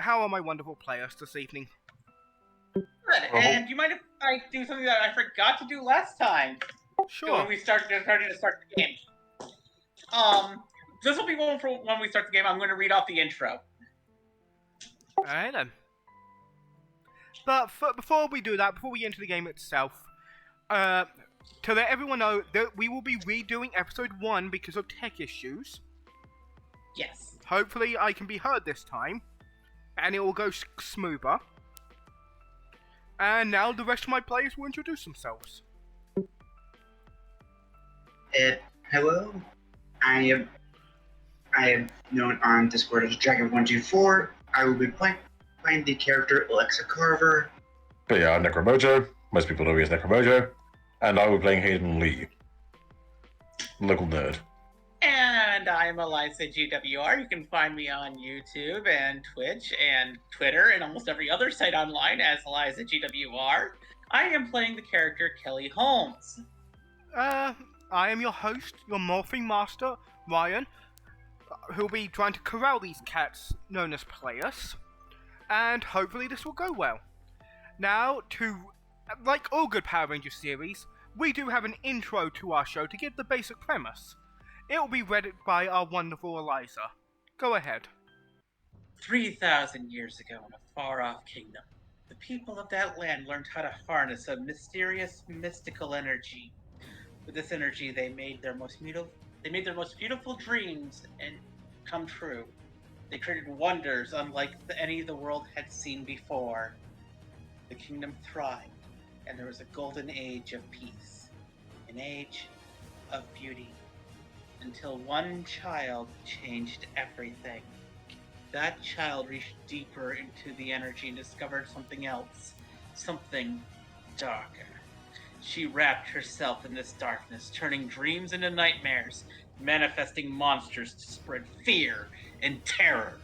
how are my wonderful players this evening? Good. And do you mind if I do something that I forgot to do last time? Sure. When we started to start the game. This will be one for when we start the game. I'm going to read off the intro. Alright then. But before we do that, before we enter the game itself, to let everyone know that we will be redoing episode 1 because of tech issues. Yes. Hopefully I can be heard this time, and it will go smoother. And now the rest of my players will introduce themselves. Hello. I am known on Discord as Dragon124. I will be playing the character Alexa Carver. But yeah, I'm Necro. Most people know me as Necro. And I will be playing Hayden Lee. Local nerd. And I'm Eliza Cjbeards. You can find me on YouTube and Twitch and Twitter and almost every other site online as Eliza Cjbeards. I am playing the character Kelly Holmes. I am your host, your morphing master, Ryan, who'll be trying to corral these cats known as players, and hopefully this will go well. Now, like all good Power Rangers series, we do have an intro to our show to give the basic premise. It will be read by our wonderful Eliza. Go ahead. 3,000 years ago in a far-off kingdom, the people of that land learned how to harness a mysterious, mystical energy. With this energy, they made their most beautiful dreams and come true. They created wonders unlike any the world had seen before. The kingdom thrived, and there was a golden age of peace, an age of beauty, until one child changed everything. That child reached deeper into the energy and discovered something else, something darker. She wrapped herself in this darkness, turning dreams into nightmares, manifesting monsters to spread fear and terror.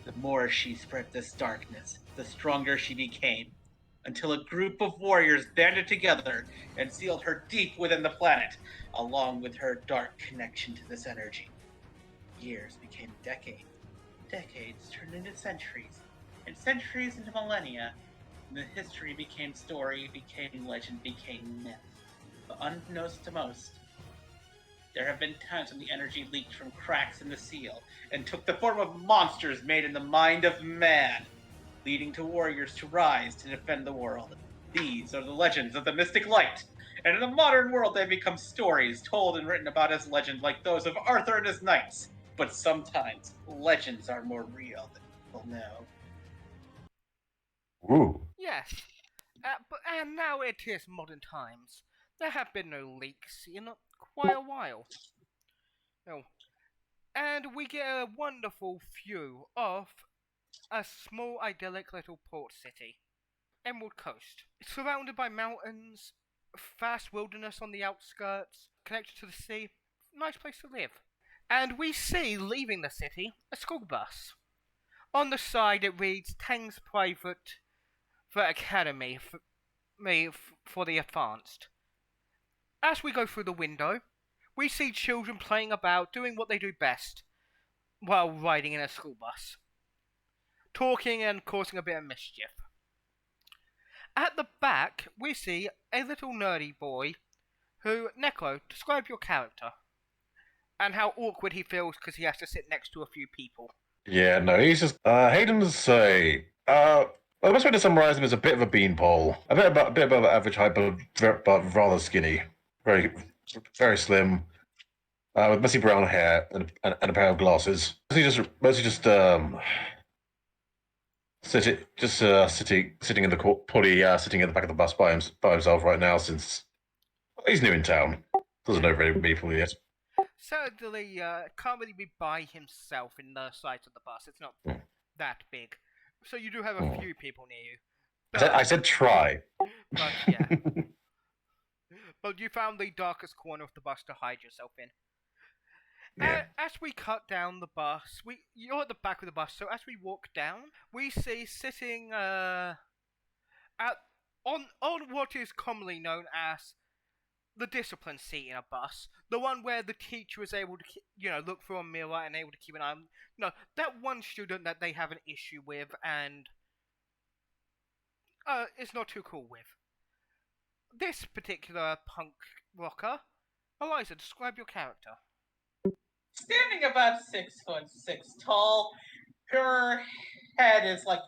The more she spread this darkness, the stronger she became, until a group of warriors banded together and sealed her deep within the planet, along with her dark connection to this energy. Years became decades. Decades turned into centuries, and centuries into millennia. And the history became story, became legend, became myth. But unbeknownst to most, there have been times when the energy leaked from cracks in the seal and took the form of monsters made in the mind of man, leading to warriors to rise to defend the world. These are the legends of the Mythic Light, and in the modern world they become stories told and written about as legends like those of Arthur and his knights. But sometimes legends are more real than people know. Ooh. Yes, and now it is modern times. There have been no leaks in quite a while. Oh, and we get a wonderful view of a small idyllic little port city, Emerald Coast. It's surrounded by mountains, vast wilderness on the outskirts, connected to the sea. Nice place to live. And we see, leaving the city, a school bus. On the side it reads Tang's Private Academy for the Advanced. As we go through the window, we see children playing about, doing what they do best, while riding in a school bus. Talking and causing a bit of mischief. At the back, we see a little nerdy boy who, Necro, describe your character. And how awkward he feels because he has to sit next to a few people. Yeah, no, he's just Hayden's the best way to summarize him is a bit of a beanpole. A bit above average height, but rather skinny. Very, very slim. With messy brown hair and a pair of glasses. Mostly just sitting in the probably sitting in the back of the bus by himself right now since he's new in town. Doesn't know very many people yet. Certainly, can't really be by himself in the side of the bus. It's not that big. So you do have a few people near you. But, I said try. But yeah. But you found the darkest corner of the bus to hide yourself in. Yeah. As we cut down the bus, you're at the back of the bus, so as we walk down, we see sitting on what is commonly known as the discipline seat in a bus, the one where the teacher is able to, look through a mirror and able to keep an eye on, that one student that they have an issue with and is not too cool with. This particular punk rocker, Eliza, describe your character. Standing about 6'6" tall, her head is like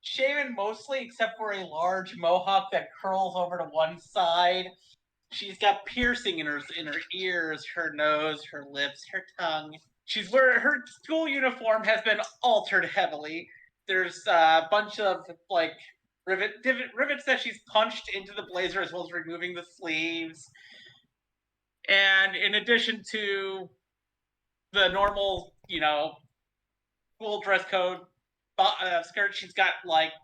shaven mostly except for a large mohawk that curls over to one side. She's got piercing in her ears, her nose, her lips, her tongue. She's wearing her school uniform has been altered heavily. There's a bunch of like rivets that she's punched into the blazer as well as removing the sleeves. And in addition to the normal, school dress code skirt, she's got like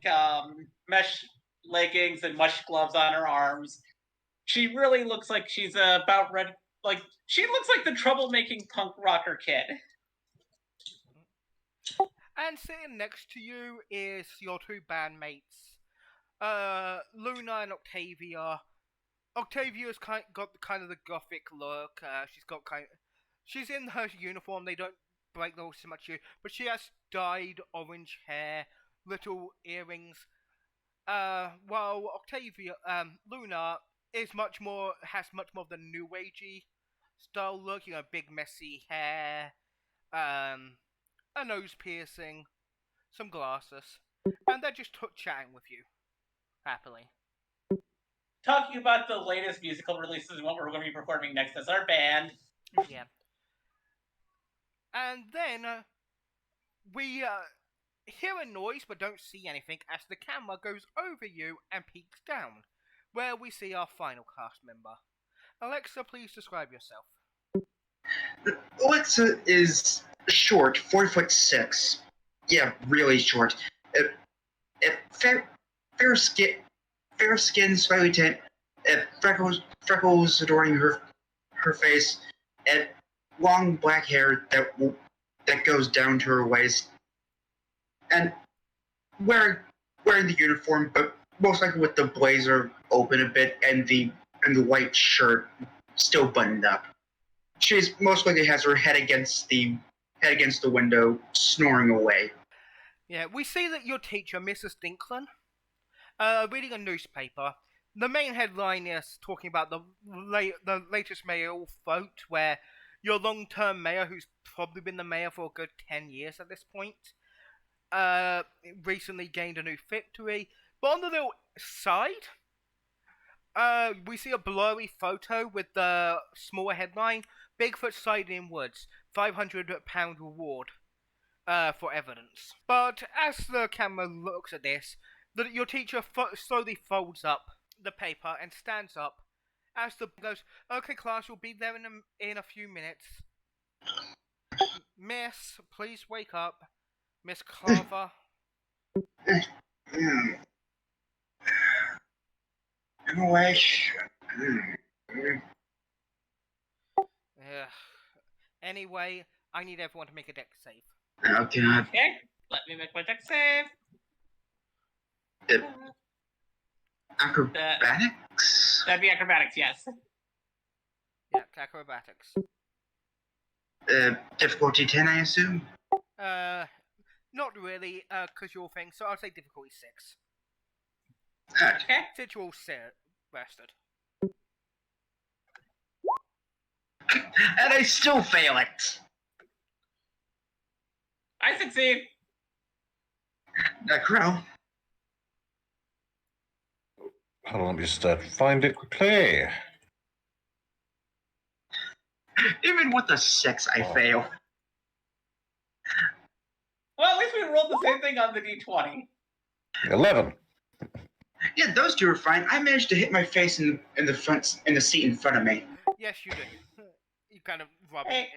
mesh leggings and mesh gloves on her arms. She really looks like she's about ready. Like she looks like the troublemaking punk rocker kid. And sitting next to you is your two bandmates, Luna and Octavia. Octavia's got the gothic look. She's in her uniform. They don't break the rules so much, but she has dyed orange hair, little earrings. While Luna has much more of the new agey style look. Big messy hair, a nose piercing, some glasses, and they're just chatting with you happily. Talking about the latest musical releases and what we're going to be performing next as our band. Yeah. And then we hear a noise but don't see anything as the camera goes over you and peeks down, where we see our final cast member. Alexa, please describe yourself. Alexa is short, 4'6". Yeah, really short. Fair skin, slightly tint. Freckles adorning her face. And long black hair that goes down to her waist. And wearing the uniform, but most likely with the blazer open a bit and the white shirt still buttoned up. She's most likely has her head against the window, snoring away. Yeah, we see that your teacher, Mrs. Dinklin, reading a newspaper. The main headline is talking about the latest mayoral vote, where your long-term mayor, who's probably been the mayor for a good 10 years at this point, recently gained a new victory. But on the little side, we see a blurry photo with the smaller headline, Bigfoot sighted in woods, £500 reward for evidence. But as the camera looks at this, your teacher slowly folds up the paper and stands up as the goes, okay class, you'll be there in a few minutes. Miss, please wake up. Miss Carver. I'm awake. Anyway, I need everyone to make a deck save. Oh god. Okay, let me make my deck save. Acrobatics? That'd be acrobatics, yes. Yeah, acrobatics. Difficulty 10, I assume? Not really, because you're thing, so I'll say difficulty 6. Okay. Since you're all rested. And I still fail it! I succeed. Necro. Hold on, let me just find it quickly. Even with a 6, I fail. Well, at least we rolled the same thing on the d20. 11. Yeah, those two are fine. I managed to hit my face in the seat in front of me. Yes, you do. You kind of rubbing Hey.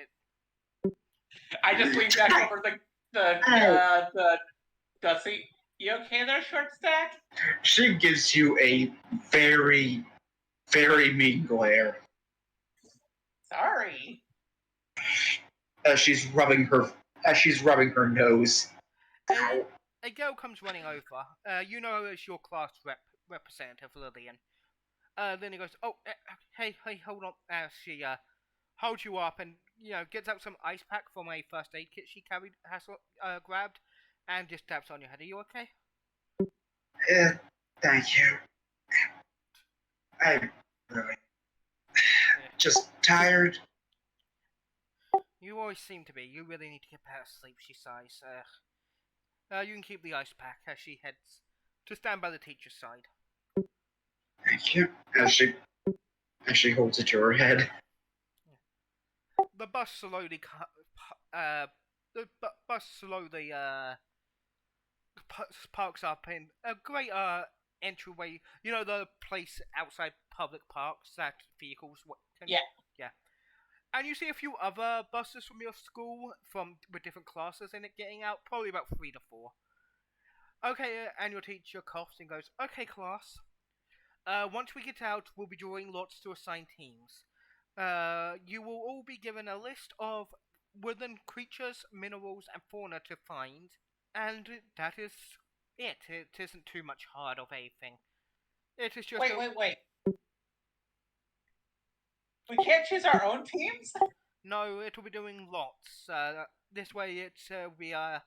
it. I just lean back over the seat. You okay there, short stack? She gives you a very, very mean glare. Sorry. As she's rubbing her nose. A girl comes running over. You know her as your class representative, Lillian. Then he goes, "Oh, hey, hold on." She holds you up and gets out some ice pack from a first aid kit she grabbed, and just taps on your head. Are you okay? Thank you. I'm really just tired. You always seem to be. You really need to get better sleep, she sighs. You can keep the ice pack as she heads to stand by the teacher's side. Thank you. As she holds it to her head. The bus slowly parks up in a great entryway. You know the place outside public parks that vehicles can. Yeah. And you see a few other buses from your school with different classes in it getting out, probably about 3 to 4. Okay, and your teacher coughs and goes, "Okay, class. Once we get out, we'll be drawing lots to assign teams. You will all be given a list of woodland creatures, minerals, and fauna to find, and that is it. It isn't too much hard of a thing. It is just Wait. We can't choose our own teams? No, it'll be doing lots. This way, it'll be a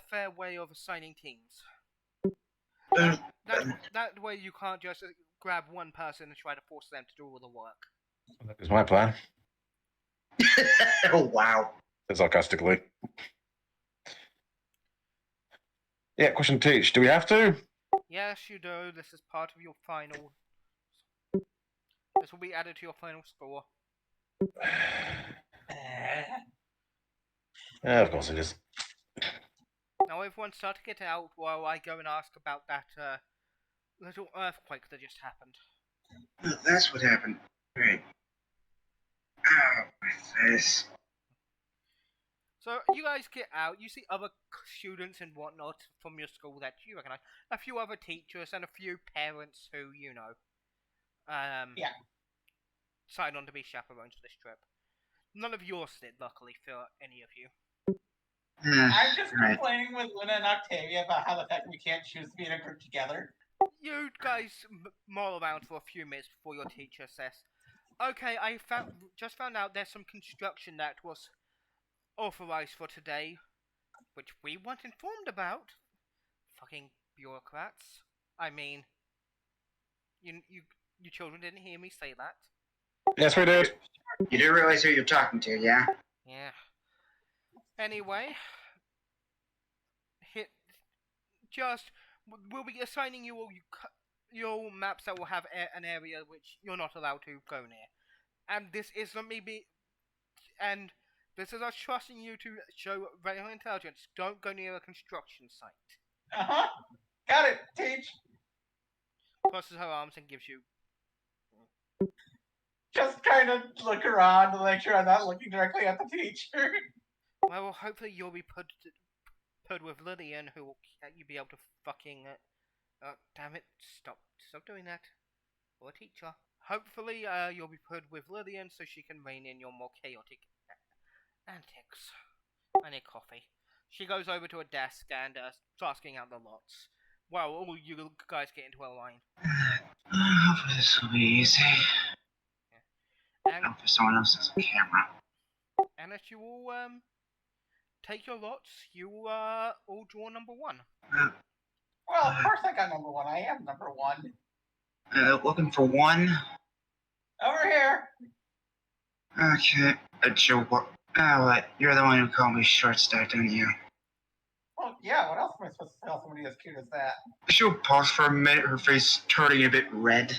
fair way of assigning teams. That way, you can't just grab one person and try to force them to do all the work. That is my plan. Oh, wow. Sarcastically. Yeah, question teach. Do we have to? Yes, you do. This is part of your final. This will be added to your final score. Yeah, of course it is. Now everyone start to get out while I go and ask about that little earthquake that just happened. Oh, that's what happened. Right. Ow, my face. So you guys get out. You see other students and whatnot from your school that you recognize. A few other teachers and a few parents who signed on to be chaperones for this trip. None of yours did, luckily, for any of you. I'm just complaining with Luna and Octavia about how the fact we can't choose to be in a group together. You guys mull around for a few minutes before your teacher says, "Okay, I just found out there's some construction that was authorized for today, which we weren't informed about. Fucking bureaucrats. I mean, you children didn't hear me say that." Yes, we did. You do realize who you're talking to, yeah? Yeah. Anyway, we'll be assigning you all your maps that will have an area which you're not allowed to go near, and this is us trusting you to show regular intelligence. Don't go near a construction site. Got it. Teach. Crosses her arms and gives you. Just kind of look around to make sure I'm not looking directly at the teacher. Well, hopefully you'll be put with Lillian, who will you be able to fucking. Damn it! Stop doing that. Or a teacher. Hopefully, you'll be put with Lillian so she can rein in your more chaotic antics. I need coffee. She goes over to a desk and starts getting out the lots. Well, all you guys get into a line. Hopefully this will be easy. Yeah. And for someone else has a camera. And as you all take your lots, you all draw number 1. Well, of course I got number 1. I am number 1. Looking for 1. Over here. Okay, Joe. What? You're the one who called me short stacked, don't you? Well, yeah. What else am I supposed to tell somebody as cute as that? She'll pause for a minute, her face turning a bit red.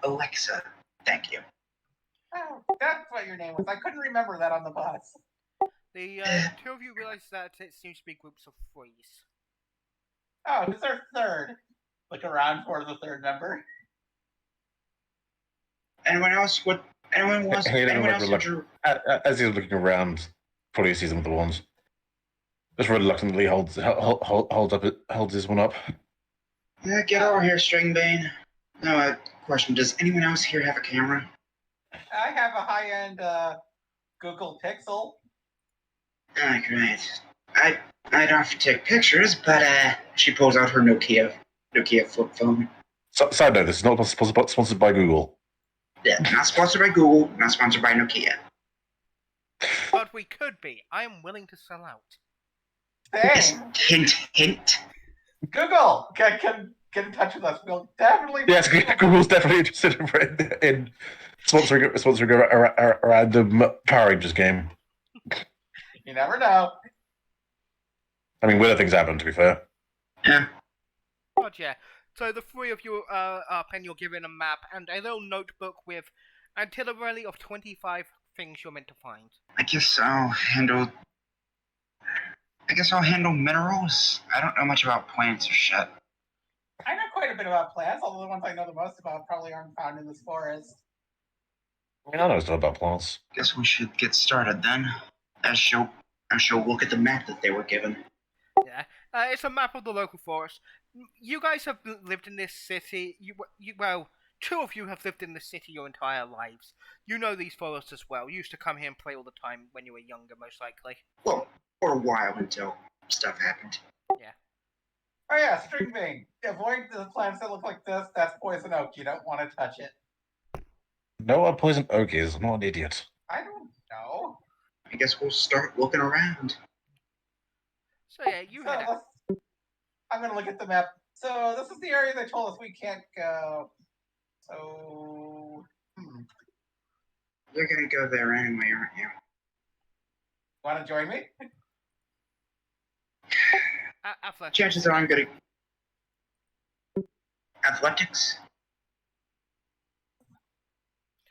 Alexa, thank you. Oh, that's what your name was. I couldn't remember that on the bus. The two of you realize that it seems to be groups of 3s. Oh, who's our third? Look around for the third member. Anyone else? Anyone wants? Anyone else? As he's looking around, probably sees some of the ones. Just reluctantly holds his one up. Yeah, get over here, Stringbane. No, question. Does anyone else here have a camera? I have a high-end Google Pixel. Ah, great. I don't have to take pictures, but she pulls out her Nokia flip phone. Side note: this is not sponsored by Google. Yeah, not sponsored by Google, not sponsored by Nokia. But we could be. I am willing to sell out. Yes, Same. hint, hint. Google can get in touch with us. We'll definitely. Yes, Google's definitely interested in sponsoring a random Power Rangers game. You never know. I mean, weirder things happen, to be fair. Yeah. But yeah, so the three of you are up and you're given a map and a little notebook with itinerary of 25 things you're meant to find. I guess I'll handle minerals. I don't know much about plants or shit. I know quite a bit about plants, although the ones I know the most about probably aren't found in this forest. I mean, I know stuff about plants. Guess we should get started then. As she'll look at the map that they were given. Yeah, it's a map of the local forest. You guys have lived in this city. Well, two of you have lived in this city your entire lives. You know these forests as well. You used to come here and play all the time when you were younger, most likely. Well, for a while until stuff happened. Oh yeah, string bean. Avoid the plants that look like this. That's poison oak. You don't want to touch it. No, what poison oak is. I'm not an idiot. I don't know. I guess we'll start looking around. So yeah, you head out. I'm gonna look at the map. So this is the area they told us we can't go. So You're gonna go there anyway, aren't you? want to join me? Athletics. Chances are I'm gonna. Athletics?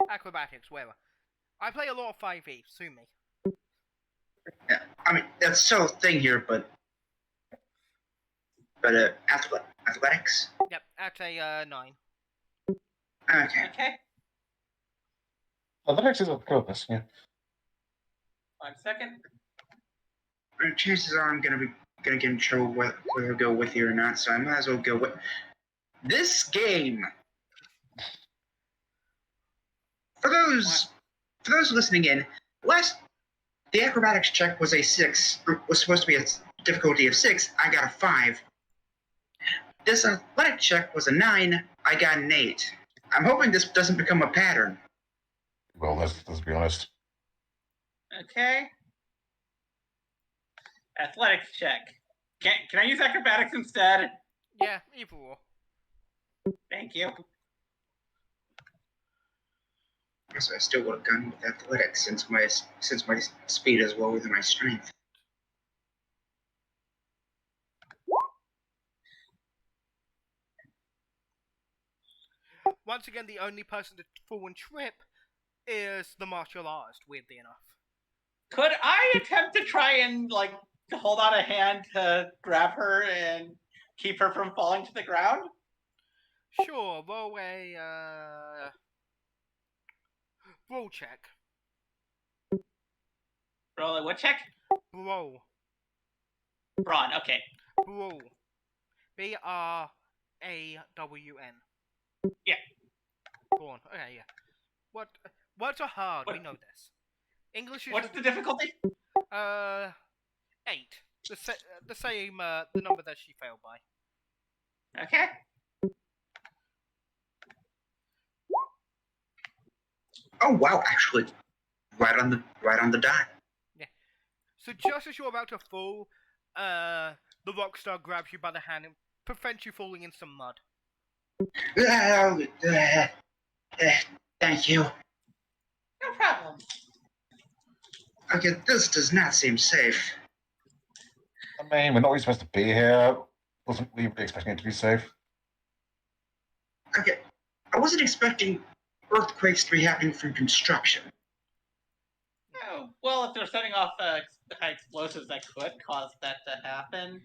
Acrobatics, whatever. I play a lot of 5e, sue me. Yeah, I mean, that's so thing here, but athletics? Yep, at a 9. Okay. Okay. Athletics is a purpose, yeah. 1 second. Chances are I'm gonna get in trouble whether I go with you or not, so I might as well go with this game. For those listening in, the acrobatics check was a 6. Was supposed to be a difficulty of 6. I got a 5. This athletic check was a 9. I got an 8. I'm hoping this doesn't become a pattern. Well, let's be honest. Okay. Athletics check. Can I use acrobatics instead? Yeah, either or. Thank you. So I still would have gone with athletics since my speed is lower than my strength. Once again, the only person to fall and trip is the martial artist, weirdly enough. Could I attempt to try and hold out a hand to grab her and keep her from falling to the ground? Sure, roll a, roll check. Roll a what check? Roll. Brawn, okay. Brawl. Brawn. Yeah. Brawn. Okay, yeah. Words are hard, we know this. English is... What's the difficulty? 8. The same, the number that she failed by. Okay. Oh wow, actually, right on the dot. Yeah. So just as you're about to fall, the rock star grabs you by the hand and prevents you falling in some mud. Thank you. No problem. Okay, this does not seem safe. I mean, we're not really supposed to be here. Wasn't really expecting it to be safe. Okay, I wasn't expecting earthquakes to be happening from construction. Oh, well, if they're setting off high explosives, that could cause that to happen.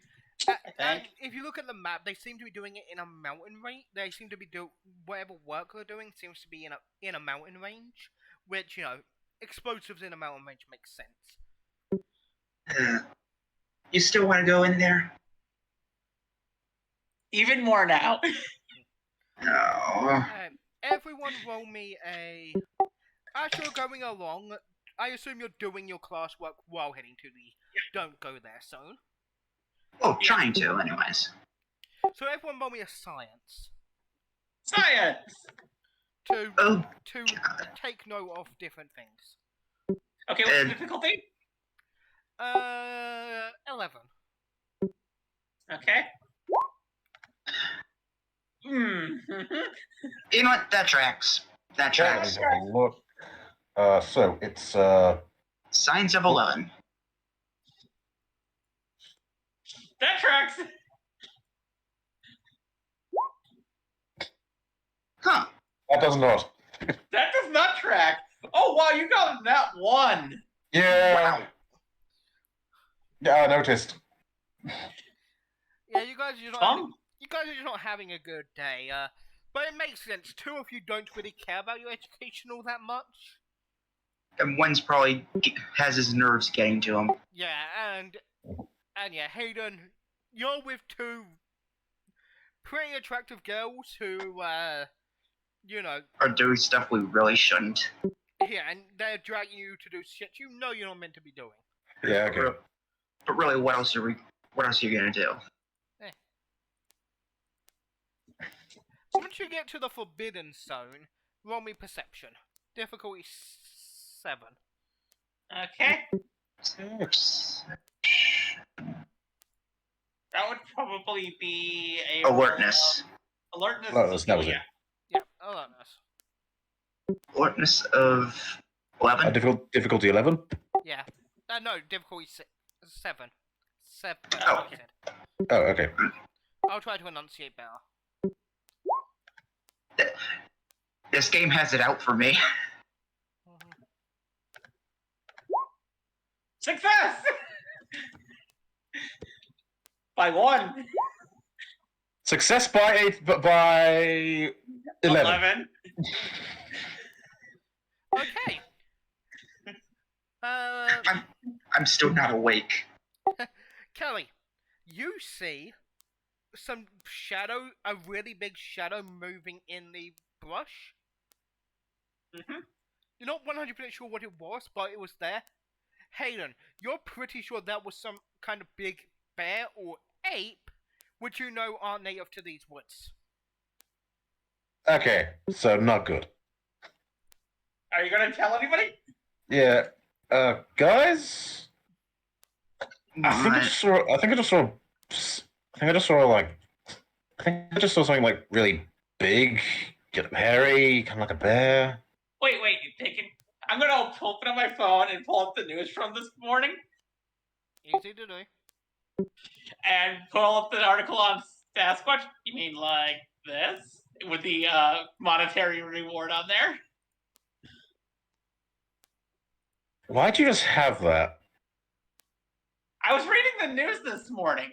And if you look at the map, they seem to be doing it in a mountain range. They seem to be whatever work they're doing seems to be in a mountain range, which, you know, explosives in a mountain range makes sense. You still want to go in there? Even more now. No. Everyone roll me a... As you're going along, I assume you're doing your classwork while heading to the don't go there zone. Oh, trying to, anyways. So everyone roll me a science. Science! to Oh, to take note of different things. Okay, what's the And- difficulty? 11. Okay. Hmm. you know what? That tracks. That Yeah, let tracks. me have a look. So it's Science of 11. That tracks! Huh. that does not. That does not track! Oh, wow, you got that one! Yeah. Wow. Yeah, I noticed. Yeah, you guys are just not having a good day. But it makes sense. Two of you don't really care about your education all that much. And one's probably has his nerves getting to him. Yeah, and yeah, Hayden, you're with two pretty attractive girls who, you know, Or doing stuff we really shouldn't. yeah, and they're dragging you to do shit you know you're not meant to be doing. Yeah, okay. But really, what else are you gonna do? Once you get to the Forbidden Zone, roll me perception. Difficulty 7. Okay. Oops. That would probably be a Alertness. Alertness. Alertness, that was it. Yeah, alertness. Alertness of 11. Difficulty 11. Yeah. No, difficulty 7. 7. Oh. I said. Oh, okay. I'll try to enunciate better. This game has it out for me. Success! By 1. Success by 11. Okay. I'm still not awake. Kelly, you see some shadow, a really big shadow moving in the brush. Mm-hmm. You're not 100% sure what it was, but it was there. Hayden, you're pretty sure that was some kind of big bear or ape, which you know aren't native to these woods. Okay, so not good. Are you gonna tell anybody? Yeah. Guys? I think I just saw something like really big, get hairy, kind of like a bear. Wait, I'm gonna open up my phone and pull up the news from this morning Easy to do. and pull up the article on Sasquatch. You mean like this? With the monetary reward on there? Why'd you just have that? I was reading the news this morning.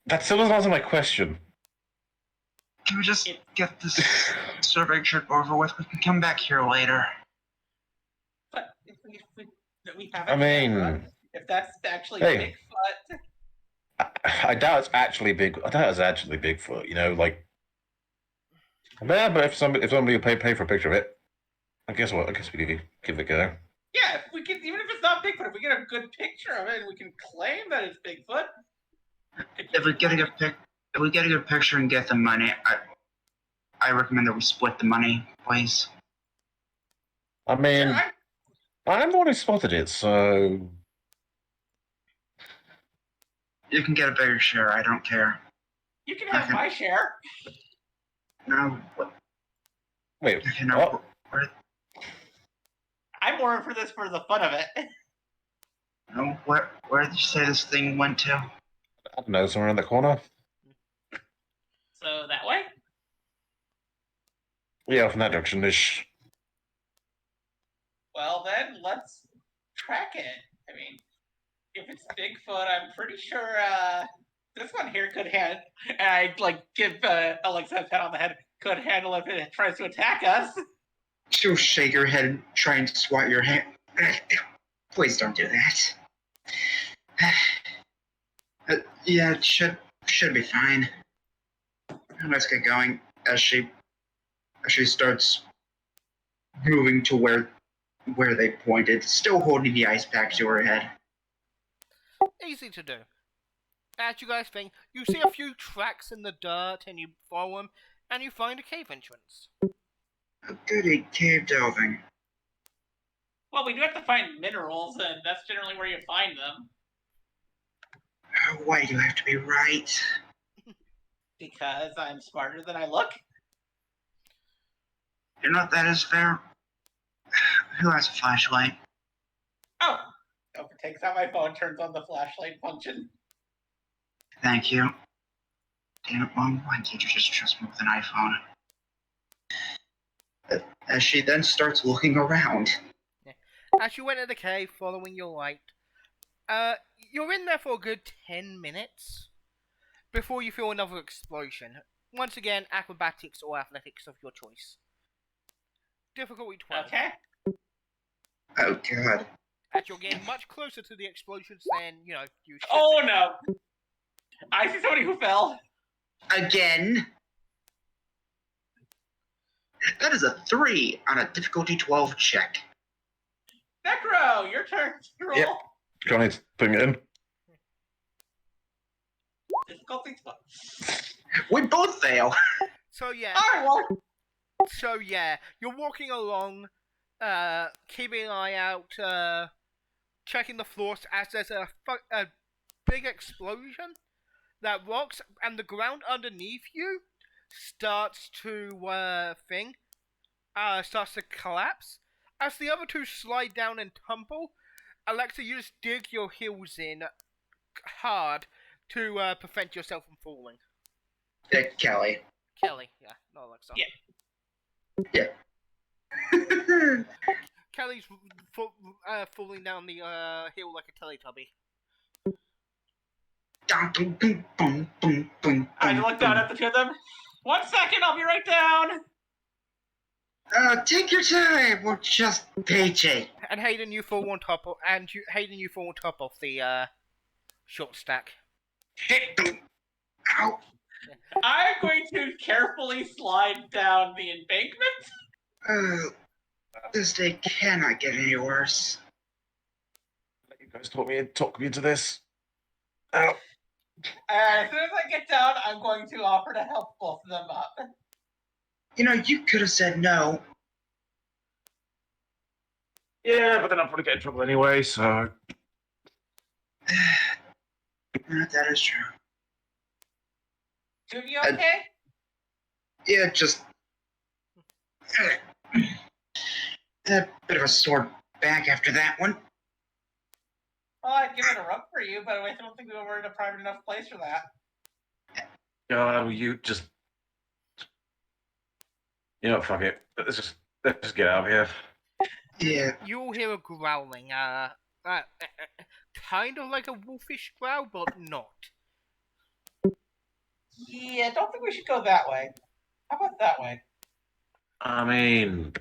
That still doesn't answer my question. Can we just get this survey trip over with? We can come back here later. But if we have I mean, if that's actually hey. Bigfoot. I doubt it's actually big. I doubt it's actually Bigfoot. You know, like. Yeah, but if somebody will pay for a picture of it, I guess what? I guess we give it a go. Yeah, if we can, even if it's not Bigfoot, if we get a good picture of it, and we can claim that it's Bigfoot. If we get a good picture and get the money, I recommend that we split the money, please. I mean, Sure, I'm the one who spotted it, so You can get a bigger share. I don't care. you can have my share. No. wait. Okay, What? I'm more for this for the fun of it. No, where did you say this thing went to? I don't know, somewhere in the corner. So that way. Yeah, from that direction-ish. Well, then let's track it. I mean, if it's Bigfoot, I'm pretty sure this one here could handle. And I give Alexa a pat on the head. Could handle if it tries to attack us. She'll shake her head and try and swat your hand. Please don't do that. Yeah, it should be fine. Let's get going. As she starts moving to where they pointed, still holding the ice pack to her head. Easy to do. as you guys think, you see a few tracks in the dirt, and you follow them, and you find a cave entrance. A goody cave delving. Well, we do have to find minerals, and that's generally where you find them. Why do you have to be right? Because I'm smarter than I look. You're not that as fair. Who has a flashlight? Oh! Oprah takes out my phone, turns on the flashlight function. Thank you. Damn it, Mom, why can't you just trust me with an iPhone? As she then starts looking around. As you enter the cave, following your light, you're in there for a good 10 minutes before you feel another explosion. Once again, acrobatics or athletics of your choice. Difficulty 12. Okay. Oh, God. As you're getting much closer to the explosions than, you should Oh be. no! I see somebody who fell. Again? That is a 3 on a difficulty 12 check. Necro, your turn to roll. Yep. Can't need to bring it in. Difficulty 12. We both fail. So yeah, Alright, well. So yeah, you're walking along, keeping an eye out, checking the floors as there's a big explosion that rocks, and the ground underneath you starts to starts to collapse. As the other two slide down and tumble, Alexa, you just dig your heels in hard to prevent yourself from falling. Kelly. Kelly, yeah, not Alexa. Yeah. Kelly's falling down the hill like a Teletubby. I look down at the two of them. 1 second, I'll be right down. Take your time. We're just paging. And Hayden, you fall on top of, the short stack. Ow. I'm going to carefully slide down the embankment. This day cannot get any worse. You guys talk me into this. Ow. As soon as I get down, I'm going to offer to help both of them up. You know, you could have said no. Yeah, but then I'll probably get in trouble anyway, so... That is true. Two of you okay? Yeah, just... a bit of a sore back after that one. Well, I'd give it a rub for you, but I don't think we were in a private enough place for that. You just... You know what, fuck it. Let's just get out of here. Yeah. You'll hear a growling, kind of like a wolfish growl, but not. Yeah, I don't think we should go that way. How about that way? I mean...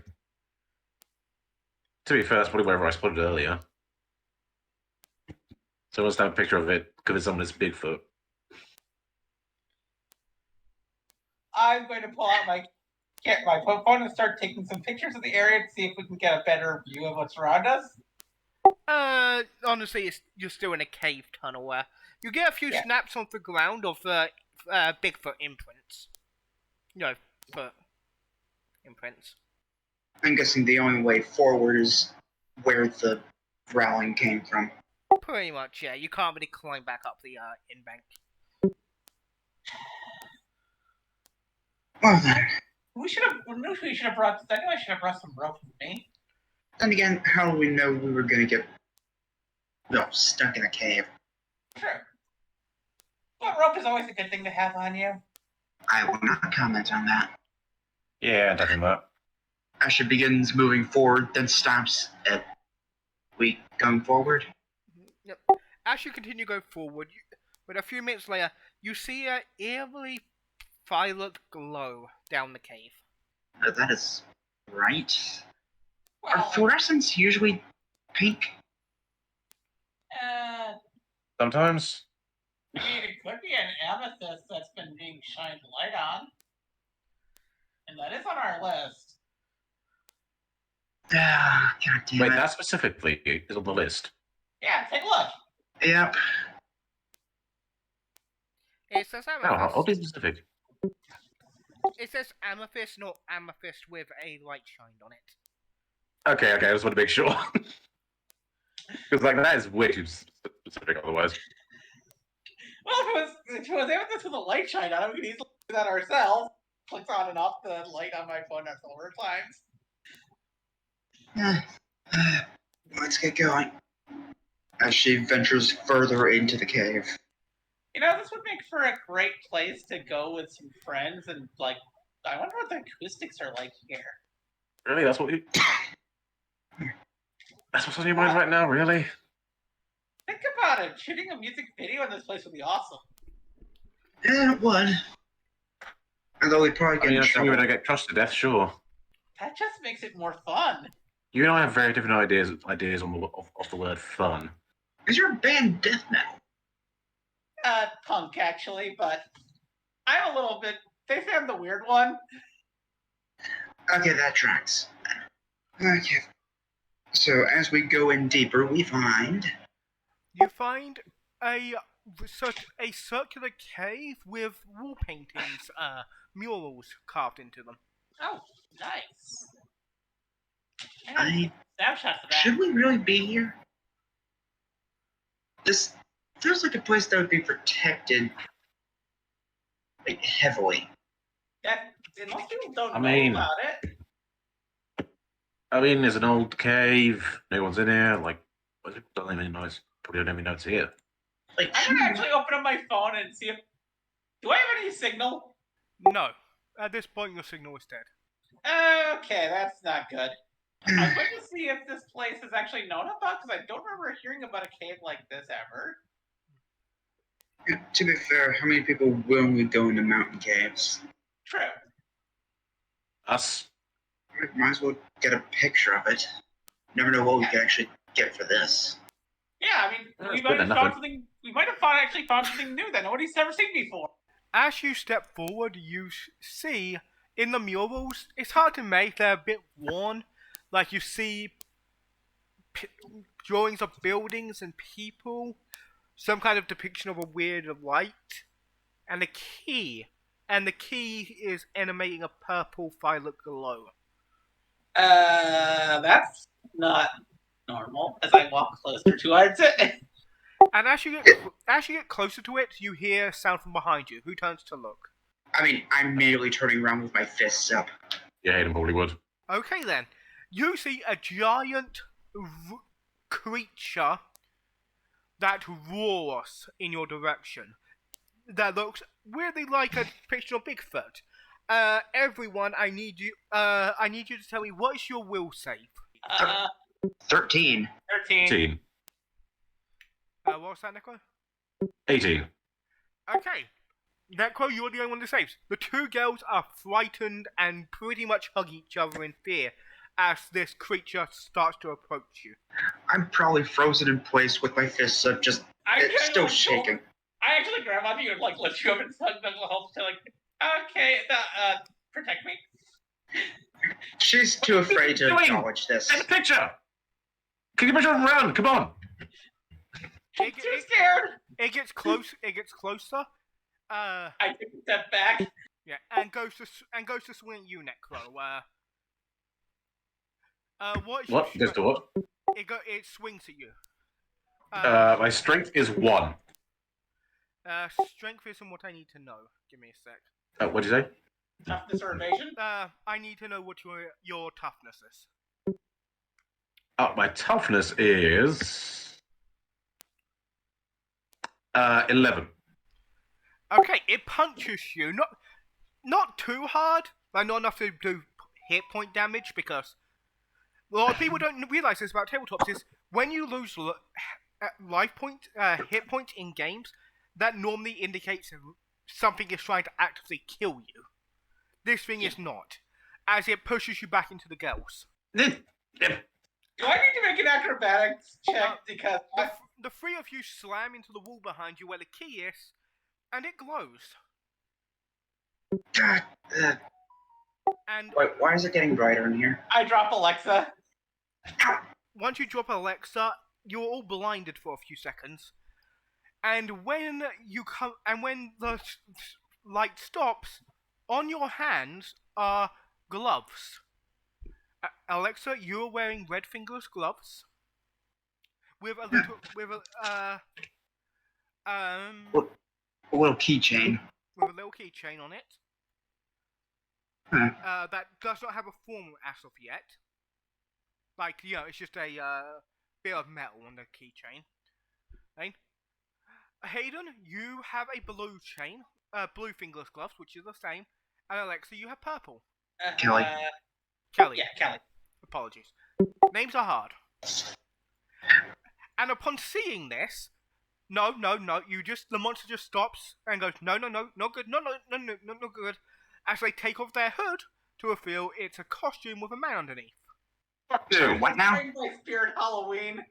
To be fair, that's probably wherever I spotted it earlier. So let's have a picture of it, because it's on this Bigfoot. I'm going to pull out my phone and start taking some pictures of the area to see if we can get a better view of what's around us. Honestly, you're still in a cave tunnel where you get a few snaps off the ground of Bigfoot imprints. Foot imprints. I'm guessing the only way forward is where the growling came from. Pretty much, yeah. You can't really climb back up the in-bank. Well then. We should have brought. I knew I should have brought some rope with me. Then again, how do we know we were gonna get stuck in a cave? Sure. But rope is always a good thing to have on you. I will not comment on that. Yeah, definitely not. Asha begins moving forward, then stops at we going forward. Yep. As you continue going forward, but a few minutes later, you see a eerily violet glow down the cave. That is right. Well, Are fluorescents usually pink? Sometimes. I mean, it could be an amethyst that's been being shined light on. And that is on our list. Ah, God damn Wait, it. that specifically is on the list. Yeah, take a look. Yep. It says Oh, I'll amethyst. be specific. It says amethyst, not amethyst with a light shine on it. Okay, I just want to make sure. Because like that is way too specific otherwise. Well, if it was amethyst with a light shine on it, we could easily do that ourselves. Clicks on and off the light on my phone several times. Let's get going. As she ventures further into the cave. You know, this would make for a great place to go with some friends and, like, I wonder what the acoustics are like here. Really? That's what's on your mind right now, really? Think about it. Shooting a music video in this place would be awesome. Yeah, it would. Although we'd probably get in I think we trouble. would get crushed to death, sure. That just makes it more fun. You and I have very different ideas on of the word fun. Is your band death metal? Punk, actually, but I'm a little bit... They say I'm the weird one. Okay, that tracks. Okay. So, as we go in deeper, we find... You find a circular cave with wall paintings, murals carved into them. Oh, nice. Snapshots of that. Should we really be here? This feels like a place that would be protected, like, heavily. Most people don't know about it. I mean, there's an old cave. No one's in here. Like, don't even know. Probably don't even know it's here. Like, I'm gonna actually open up my phone and see if... Do I have any signal? No. At this point, your signal is dead. Okay, that's not good. I'm going to see if this place is actually known about, because I don't remember hearing about a cave like this ever. To be fair, how many people willingly go into mountain caves? True. Us. We might as well get a picture of it. Never know what we could actually get for this. Yeah, I mean, we might have found something. We might have actually found something new that nobody's ever seen before. As you step forward, you see in the murals. It's hard to make; they're a bit worn. Like you see drawings of buildings and people, some kind of depiction of a weird light, and a key. And the key is animating a purple violet glow. That's not normal. As I walk closer towards it. And as you get closer to it, you hear a sound from behind you. Who turns to look? I mean, I'm immediately turning around with my fists up. Yeah, Hayden probably would. Okay then. You see a giant creature that roars in your direction. That looks weirdly like a picture of Bigfoot. Everyone, I need you to tell me what is your will save? 13. 18. What was that, Necro? 18. Okay. Necro, you're the only one that saves. The two girls are frightened and pretty much hug each other in fear as this creature starts to approach you. I'm probably frozen in place with my fists up, just still shaking. I actually grab onto you and lift you up and help to okay, protect me. She's too afraid to acknowledge this. Take a picture! Can you picture around? Come on! I'm too scared! It gets closer. I take a step back. Yeah, and goes to swing at you, Necro. What? Just what? It swings at you. My strength is 1. Strength isn't what I need to know. Give me a sec. What'd you say? Toughness or evasion? I need to know what your toughness is. My toughness is 11. Okay, it punches you, not too hard, but not enough to do hit point damage, because a lot of people don't realize this about tabletops is when you lose hit points in games, that normally indicates something is trying to actively kill you. This thing is not, as it pushes you back into the girls. Do I need to make an acrobatics check? Because the three of you slam into the wall behind you where the key is, and it glows. And wait, why is it getting brighter in here? I drop Alexa. Once you drop Alexa, you're all blinded for a few seconds. And when the light stops, on your hands are gloves. Alexa, you're wearing red fingers gloves with a little A little keychain. with a little keychain on it. Huh. That does not have a form as of yet. Like, it's just a bit of metal on the keychain. Right? Hayden, you have a blue chain, blue fingerless gloves, which is the same. And Alexa, you have purple. Kelly. Kelly. Yeah, Kelly. Apologies. Names are hard. And upon seeing this, no, the monster just stops and goes, no, not good, not good, as they take off their hood to reveal it's a costume with a man underneath. So, what now? My Spirit Halloween.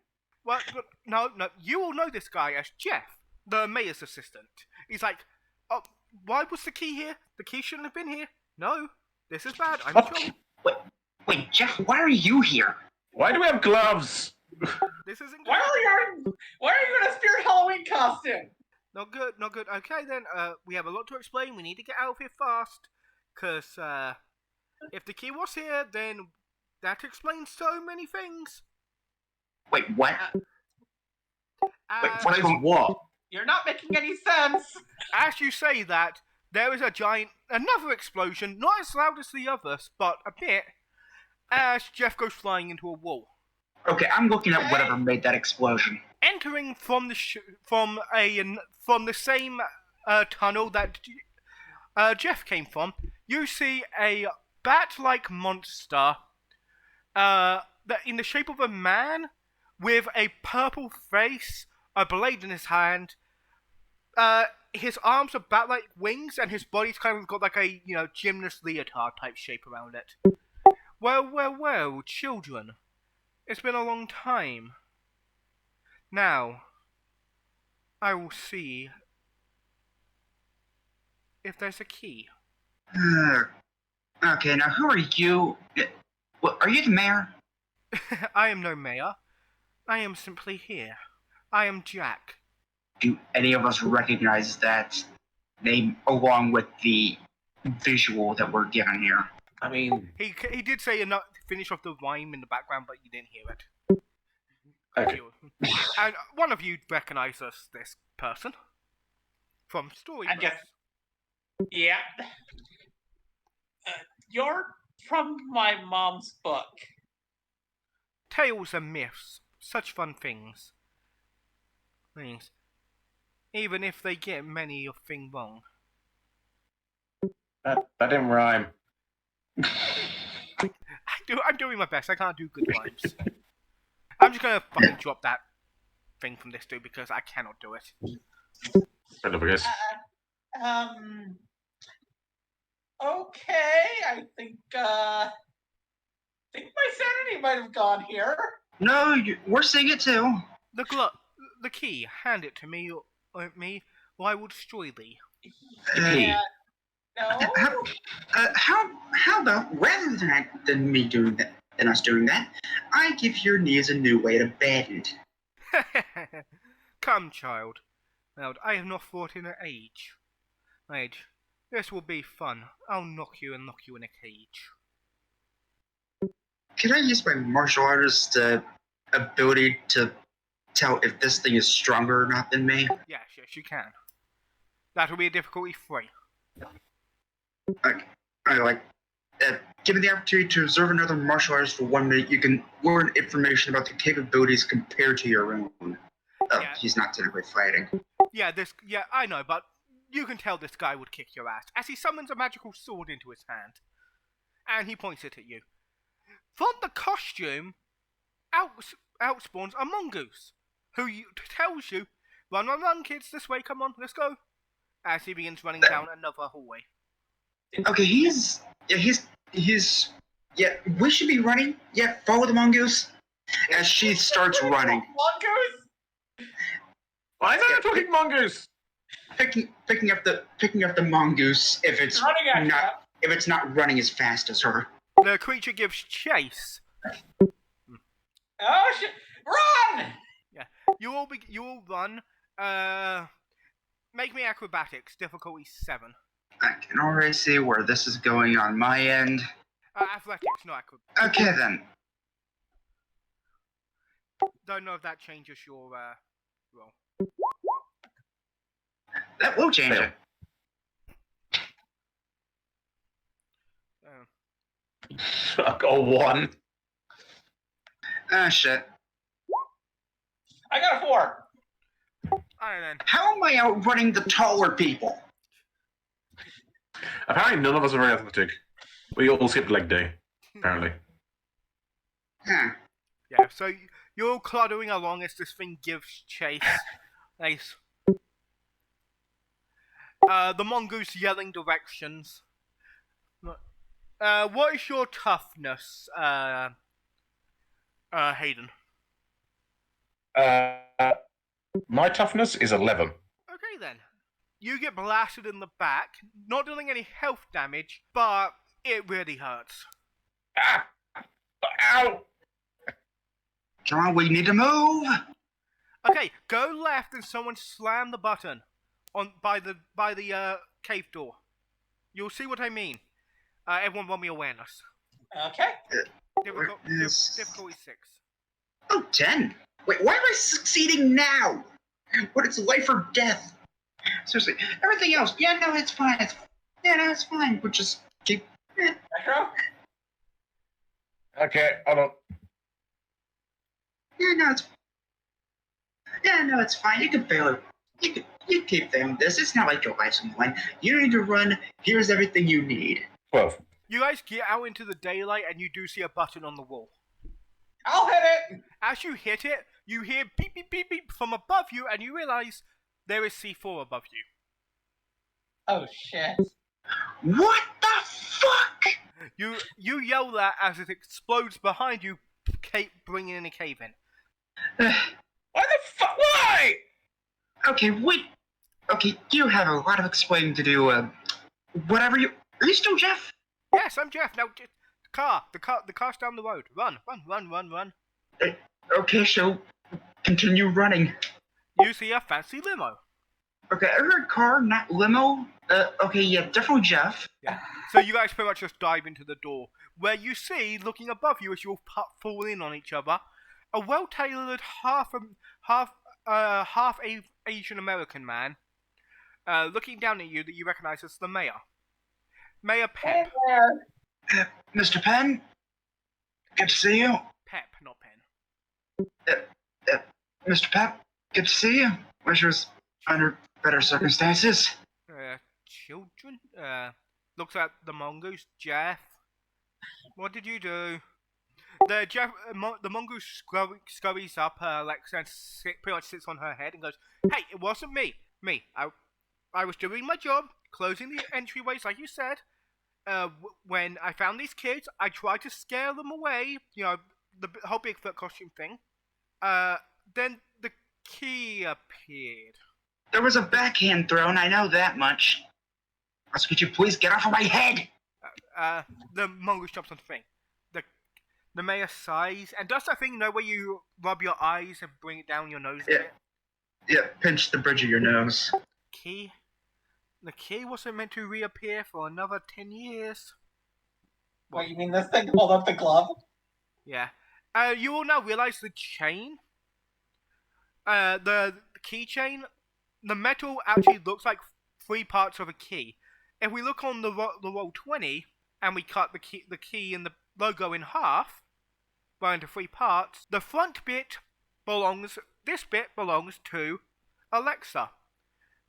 Well, no, you all know this guy as Jeff, the mayor's assistant. He's like, oh, why was the key here? The key shouldn't have been here. No, this is bad, I'm sure. Wait, Jeff, why are you here? Why do we have gloves? This isn't good. Why are you in a Spirit Halloween costume? Not good. Okay then, we have a lot to explain. We need to get out of here fast. Because, if the key was here, then that explains so many things. Wait, what? As, What is what? You're not making any sense. as you say that, there is another explosion, not as loud as the others, but a bit, as Jeff goes flying into a wall. Okay, I'm looking at whatever made that explosion. Entering from the same tunnel that Jeff came from, you see a bat-like monster that in the shape of a man with a purple face, a blade in his hand. His arms are bat-like wings, and his body's kind of got like a gymnast leotard type shape around it. Well, children. It's been a long time. Now, I will see if there's a key. Okay, now who are you? Are you the mayor? I am no mayor. I am simply here. I am Jack. Do any of us recognize that name along with the visual that we're given here? I mean, He did say enough to finish off the rhyme in the background, but you didn't hear it. okay. And one of you recognizes this person from Storybooks. I guess. Yeah. You're from my mom's book. Tales and myths, such fun things. Even if they get many of things wrong. That didn't rhyme. I'm doing my best. I can't do good rhymes. I'm just gonna fucking drop that thing from this dude because I cannot do it. Kind of, I guess. Okay, I think my sanity might have gone here. No, we're seeing it too. The key. Hand it to me, or I will destroy thee. Yeah. No. How about rather than me doing that, than us doing that, I give your knees a new way to bend. Come, child. Now, I have not fought in an age. This will be fun. I'll knock you and lock you in a cage. Can I use my martial artist ability to tell if this thing is stronger or not than me? Yes, you can. That will be a difficulty 3. Given the opportunity to observe another martial artist for 1 minute, you can learn information about the capabilities compared to your own. Yeah. He's not technically fighting. Yeah, I know, but you can tell this guy would kick your ass as he summons a magical sword into his hand. And he points it at you. From the costume, outspawns a mongoose, who tells you, run, kids, this way, come on, let's go. As he begins running down another hallway. Okay, we should be running. Yeah, follow the mongoose. As she starts running. Mongoose? Why is that a fucking mongoose? Picking up the mongoose if it's not running as fast as her. The creature gives chase. Oh shit! Run! Yeah, you all run Make me acrobatics, difficulty 7. I can already see where this is going on my end. Athletics, not acrobatics. Okay then. Don't know if that changes your roll. That will change Fail. it. I got a 1. Ah, shit. I got a 4. Alright then. How am I outrunning the taller people? Apparently, none of us are very athletic. We all skipped leg day, apparently. Huh. Yeah, so you're all cluttering along as this thing gives chase. Nice. The mongoose yelling directions. What is your toughness, Hayden? My toughness is 11. Okay then. You get blasted in the back, not dealing any health damage, but it really hurts. Ah! Ow! Come on, we need to move. Okay, go left and someone slam the button by the cave door. You'll see what I mean. Everyone roll me awareness. Okay. Difficulty 6. Oh, 10. Wait, why am I succeeding now? What, it's life or death? Seriously, everything else, yeah, no, it's fine. It's fine. But just keep... Necro? Okay, hold on. Yeah, no, it's fine. You can fail it. You keep failing this. It's not like your life's on the line. You need to run. Here's everything you need. 12. You guys get out into the daylight and you do see a button on the wall. I'll hit it! As you hit it, you hear beep beep beep beep from above you and you realize there is C4 above you. Oh, shit. What the fuck? You yell that as it explodes behind you, bringing in a cave in. Why the fuck? Why? Okay, wait. Okay, you have a lot of explaining to do. Whatever you... Are you still Jeff? Yes, I'm Jeff. Now, the car's down the road. Run. Okay, so continue running. You see a fancy limo. Okay, I heard car, not limo. Okay, yeah, definitely Jeff. Yeah. So you guys pretty much just dive into the door, where you see, looking above you as you all fall in on each other, a well-tailored half Asian American man, looking down at you that you recognize as the mayor, Mayor Hey Pep. there. Mr. Penn, good to see you. Pep, not Pen. Mr. Pep, good to see you. Wish it was under better circumstances. Children? Looks at the mongoose. Jeff, what did you do? The mongoose scurries up her legs and pretty much sits on her head and goes, "Hey, it wasn't me. I was doing my job, closing the entryways like you said. When I found these kids, I tried to scare them away. You know, the whole Bigfoot costume thing. Then the key appeared. There was a backhand thrown, I know that much. Also, could you please get off of my head? The mongoose jumps on the thing. The mayor sighs and does that thing, you know, where you rub your eyes and bring it down your nose a bit? Yeah, pinch the bridge of your nose. Key? The key wasn't meant to reappear for another 10 years. What, you mean this thing hold up the glove? Yeah. You all now realize the chain? The keychain? The metal actually looks like 3 parts of a key. If we look on the roll 20, and we cut the key and the logo in half, well, into 3 parts, the front bit belongs to Alexa.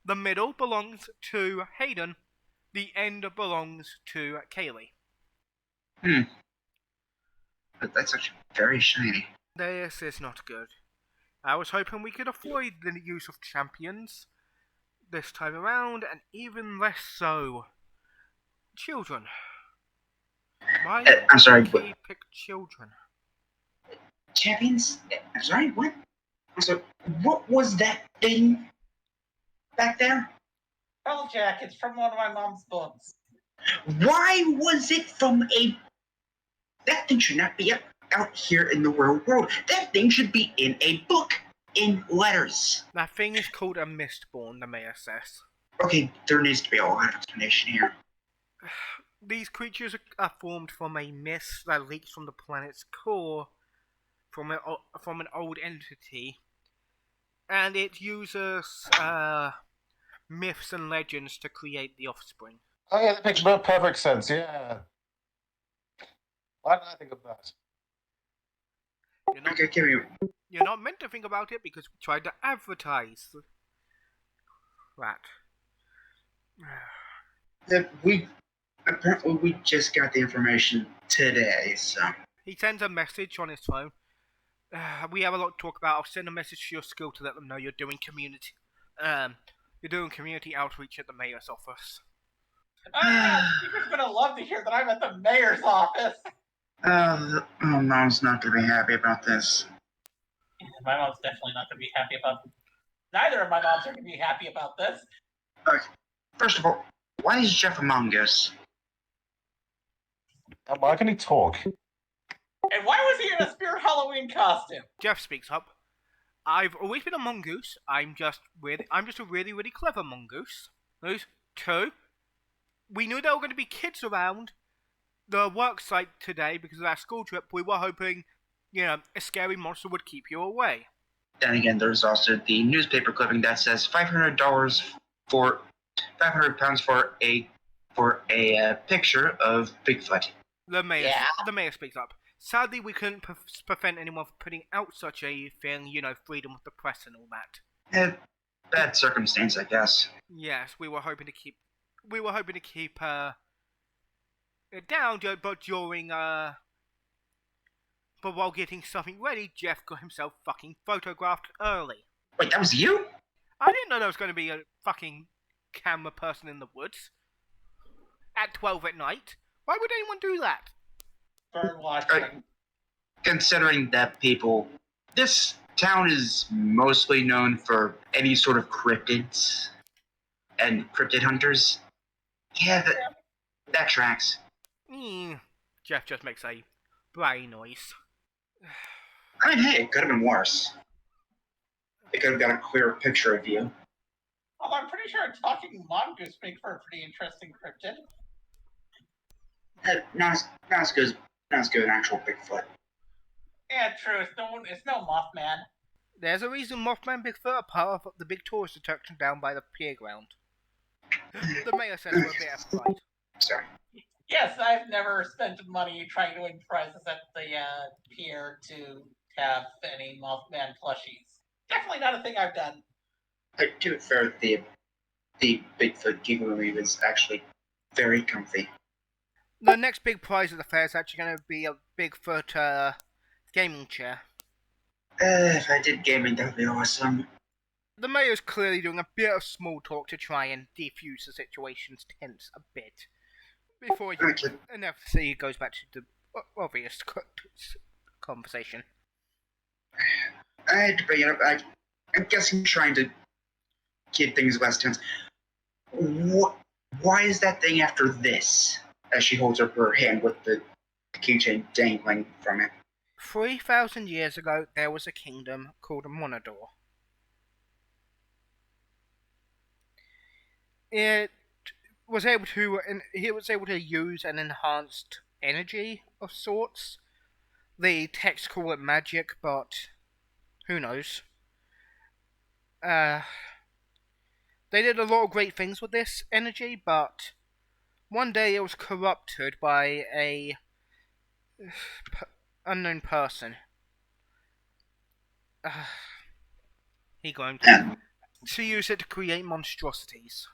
The middle belongs to Hayden. The end belongs to Kaylee. But that's actually very shiny. This is not good. I was hoping we could avoid the use of champions this time around, and even less so. Children. Why I'm sorry, did we pick children? Champions? I'm sorry, what? So, what was that thing back there? Oh, Jack, it's from one of my mom's books. Why was it from a... That thing should not be out here in the real world. That thing should be in a book. in letters. That thing is called a Mistborn, the mayor says. Okay, there needs to be a lot of explanation here. These creatures are formed from a mist that leaks from the planet's core from an old entity, and it uses myths and legends to create the offspring. Oh yeah, that makes perfect sense. Yeah. Why did I think of that? Okay, give me. You're not meant to think about it because we tried to advertise that. Apparently we just got the information today, so. He sends a message on his phone. We have a lot to talk about. I'll send a message to your school to let them know you're doing community outreach at the mayor's office. You're gonna love to hear that I'm at the mayor's office. Mom's not gonna be happy about this. My mom's definitely not gonna be happy about this. Neither of my moms are gonna be happy about this. Okay, first of all, why is Jeff among us? Why can he talk? And why was he in a Spirit Halloween costume? Jeff speaks up. I've always been a mongoose. I'm just a really, really clever mongoose. Those two. We knew there were going to be kids around the work site today because of our school trip. We were hoping, a scary monster would keep you away. Then again, there's also the newspaper clipping that says £500 for £500 for a picture of Bigfoot. The mayor speaks up. Sadly, we couldn't prevent anyone from putting out such a thing, freedom of the press and all that. Bad circumstance, I guess. Yes, we were hoping to keep it down, but while getting something ready, Jeff got himself fucking photographed early. Wait, that was you? I didn't know there was going to be a fucking camera person in the woods at 12 at night. Why would anyone do that? Bird watching. Considering that this town is mostly known for any sort of cryptids and cryptid hunters. Yeah, that tracks. Jeff just makes a brain noise. I mean, hey, it could have been worse. They could have got a clearer picture of you. Although I'm pretty sure a talking mongoose makes for a pretty interesting cryptid. Not as good as an actual Bigfoot. Yeah, true. It's no Mothman. There's a reason Mothman and Bigfoot are part of the big tourist attraction down by the pier ground. The mayor says we're a bit of pride. Sorry. Yes, I've never spent money trying to win prizes at the pier to have any Mothman plushies. Definitely not a thing I've done. To be fair, the Bigfoot giveaway was actually very comfy. The next big prize at the fair is actually going to be a Bigfoot gaming chair. If I did gaming, that would be awesome. The mayor's clearly doing a bit of small talk to try and defuse the situation's tense a bit. Before he goes back to the obvious conversation. I had to bring it up. I guess I'm trying to keep things less tense. Why is that thing after this? As she holds up her hand with the keychain dangling from it. 3,000 years ago, there was a kingdom called Monador. It was able to use an enhanced energy of sorts. The texts call it magic, but who knows? They did a lot of great things with this energy, but one day it was corrupted by a unknown person. He going to use it to create monstrosities.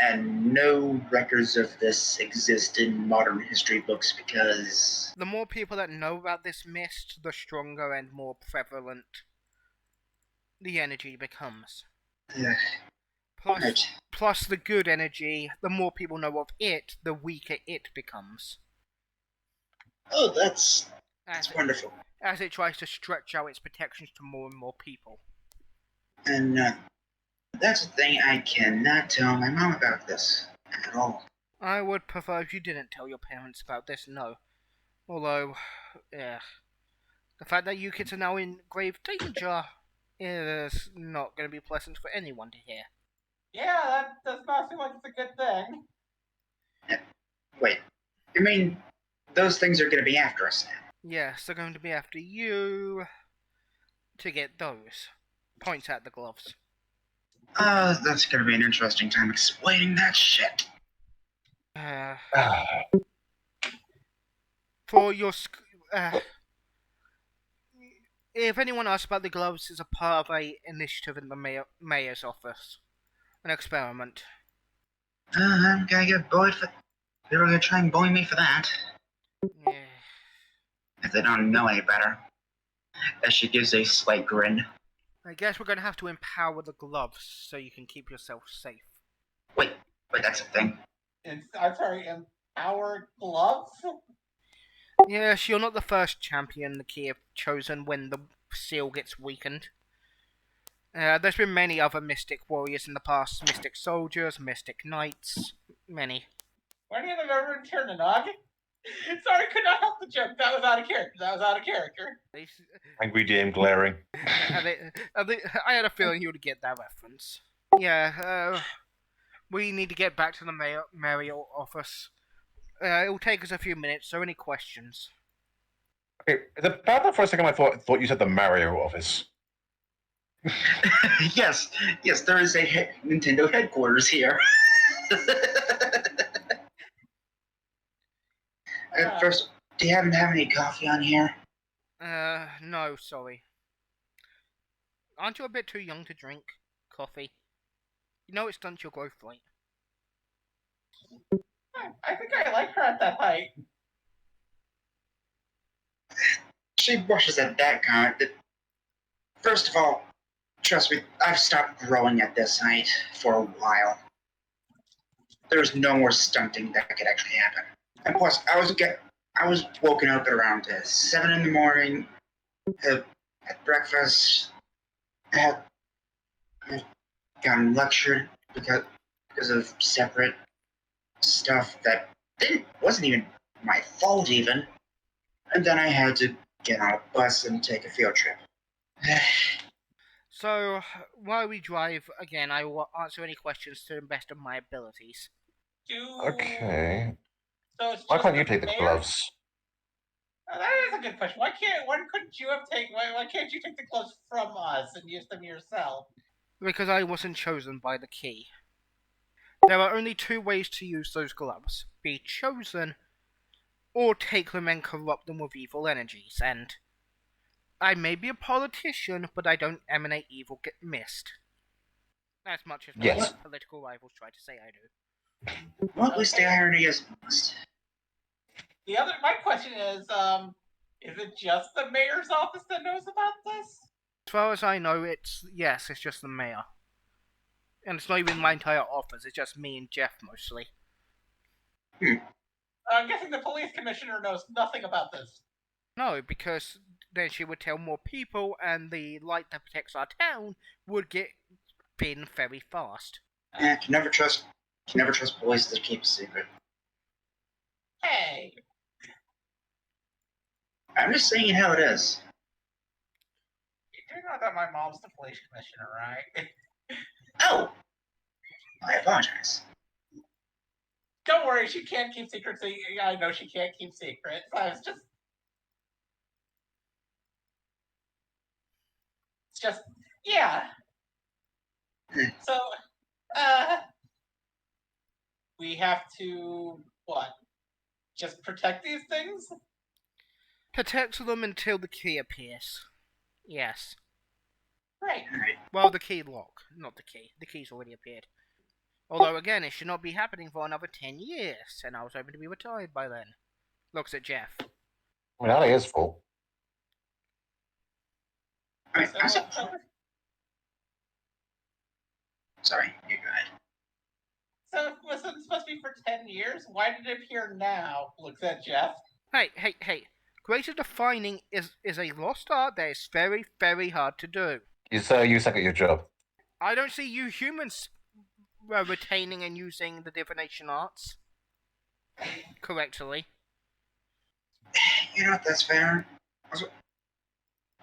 And no records of this exist in modern history books because... The more people that know about this mist, the stronger and more prevalent the energy becomes. Plus the good energy, the more people know of it, the weaker it becomes. Oh, that's wonderful. As it tries to stretch out its protections to more and more people. And that's the thing, I cannot tell my mom about this at all. I would prefer if you didn't tell your parents about this, no. Although, The fact that you kids are now in grave danger is not going to be pleasant for anyone to hear. Yeah, that does not seem like it's a good thing. Wait, you mean those things are going to be after us now? Yes, they're going to be after you to get those. Points at the gloves. That's going to be an interesting time explaining that shit. For your if anyone asks about the gloves, it's a part of a initiative in the mayor's office. An experiment. I'm going to get bullied for... They're going to try and bully me for that. Yeah. If they don't know any better. As she gives a slight grin. I guess we're going to have to empower the gloves so you can keep yourself safe. Wait, that's a thing. I'm sorry, empower gloves? Yes, you're not the first champion the key have chosen when the seal gets weakened. There's been many other mystic warriors in the past. Mystic soldiers, mystic knights, many. Were any of them ever in Ternanog? Sorry, could not help the joke. That was out of character. Angry DM glaring. I had a feeling you would get that reference. Yeah, we need to get back to the mayoral office. It will take us a few minutes, so any questions? Okay, about that for a second I thought you said the Mario office. yes, there is a Nintendo headquarters here. First, do you happen to have any coffee on here? No, sorry. Aren't you a bit too young to drink coffee? You know it stunts your growth rate. I think I like her at that height. She blushes at that comment. First of all, trust me, I've stopped growing at this height for a while. There's no more stunting that could actually happen. And plus, I was woken up at around 7 in the morning, had breakfast, had gotten lectured because of separate stuff that wasn't even my fault even. And then I had to get on a bus and take a field trip. So, while we drive, again, I will answer any questions to the best of my abilities. Okay. So it's Why just can't you the take the mayor? gloves? Oh, that is a good question. Why couldn't you have taken? Why can't you take the gloves from us and use them yourself? Because I wasn't chosen by the key. There are only two ways to use those gloves. Be chosen, or take them and corrupt them with evil energies, and... I may be a politician, but I don't emanate evil get missed. As much as Yes. my political rivals try to say I do. Well, at least the irony is lost. My question is it just the mayor's office that knows about this? As far as I know, it's just the mayor. And it's not even my entire office, it's just me and Jeff mostly. I'm guessing the police commissioner knows nothing about this. No, because then she would tell more people and the light that protects our town would get thin very fast. Can never trust boys that keep a secret. Hey! I'm just saying it how it is. You do know that my mom's the police commissioner, right? Oh! I apologize. Don't worry, she can't keep secrets. I know she can't keep secrets. It's just, yeah. So, we have to, what? Just protect these things? Protect them until the key appears. Yes. Right. Well, the key lock, not the key. The key's already appeared. Although, again, it should not be happening for another 10 years, and I was hoping to be retired by then. Looks at Jeff. I mean, that ain't his fault. Sorry, you go ahead. So if it was supposed to be for 10 years, why did it appear now? Looks at Jeff. Hey. Greater defining is a lost art that is very, very hard to do. You suck at your job. I don't see you humans retaining and using the divination arts correctly. You know what, that's fair.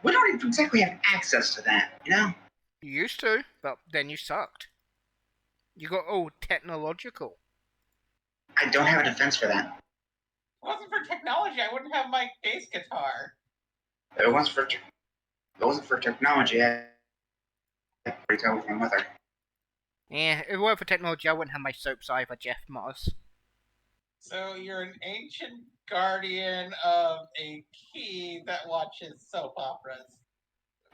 We don't even exactly have access to that, you know? You used to, but then you sucked. You got all technological. I don't have a defense for that. If it wasn't for technology, I wouldn't have my bass guitar. If it wasn't for technology, I'd pretty tell from with her. Yeah, if it weren't for technology, I wouldn't have my soaps either, Jeff Moss. So you're an ancient guardian of a key that watches soap operas.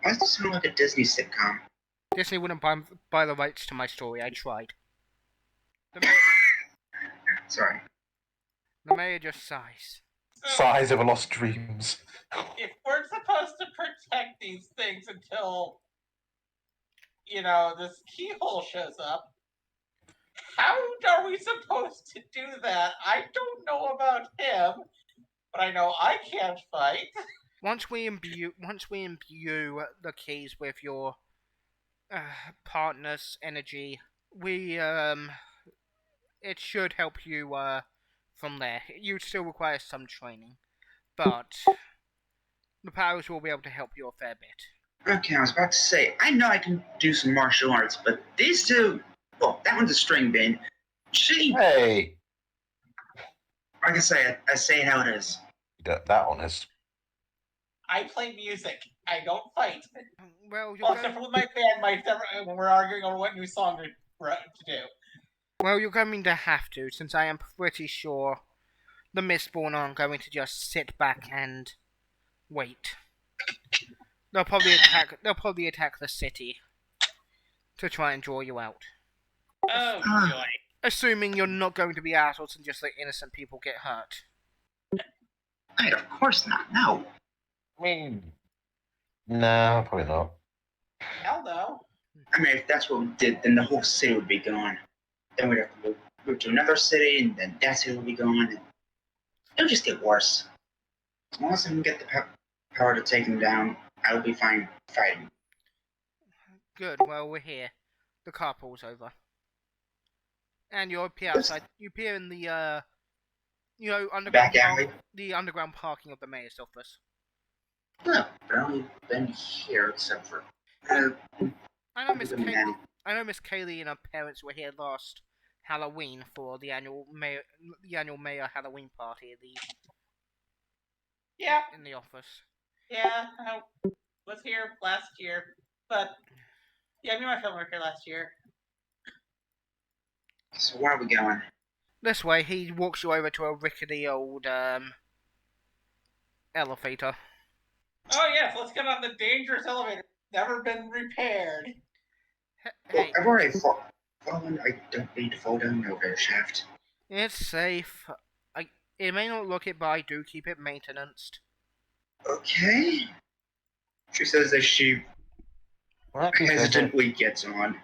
Why does this sound like a Disney sitcom? Disney wouldn't buy the rights to my story. I tried. Sorry. The mayor just sighs. So Size of lost dreams. if we're supposed to protect these things until, this keyhole shows up, how are we supposed to do that? I don't know about him, but I know I can't fight. Once we imbue the keys with your partner's energy, it should help you from there. You still require some training, but the powers will be able to help you a fair bit. Okay, I was about to say, I know I can do some martial arts, but these two, well, that one's a string bean. She, Hey, like I say how it is. that honest. I play music. I don't fight. Well, Except for with my band, when we're arguing over what new song to do. Well, you're going to have to, since I am pretty sure the Mistborn aren't going to just sit back and wait. They'll probably attack the city to try and draw you out. Oh, joy. Assuming you're not going to be assholes and just let innocent people get hurt. Wait, of course not, no. I mean, no, probably not. Hell no. I mean, if that's what we did, then the whole city would be gone. Then we'd have to move to another city, and then that city would be gone, and it would just get worse. As long as I can get the power to take them down, I will be fine fighting. Good, well, we're here. The carpool's over. And you appear outside. You appear in the, underground parking of the mayor's office. No, I've only been here except for. I know Miss Kaylee and her parents were here last Halloween for the annual mayor Halloween party in the office. Yeah, I was here last year, but me and my family were here last year. So where are we going? This way, he walks you over to a rickety old elevator. Oh yes, let's get on the dangerous elevator. Never been repaired. Hey, I've already fallen. I don't need to fall down the elevator shaft. it's safe. It may not look it, but I do keep it maintained. Okay. She says as she hesitantly gets on.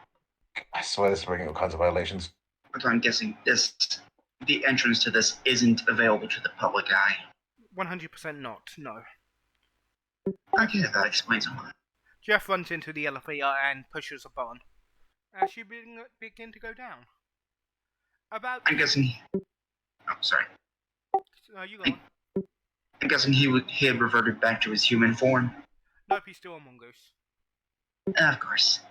I swear this is bringing all kinds of violations. But I'm guessing the entrance to this isn't available to the public eye. 100% not, no. Okay, that explains a lot. Jeff runs into the elevator and pushes a button. As you begin to go down. I'm guessing. Oh, sorry. You go on. I'm guessing he had reverted back to his human form. Nope, he's still a mongoose. Of course.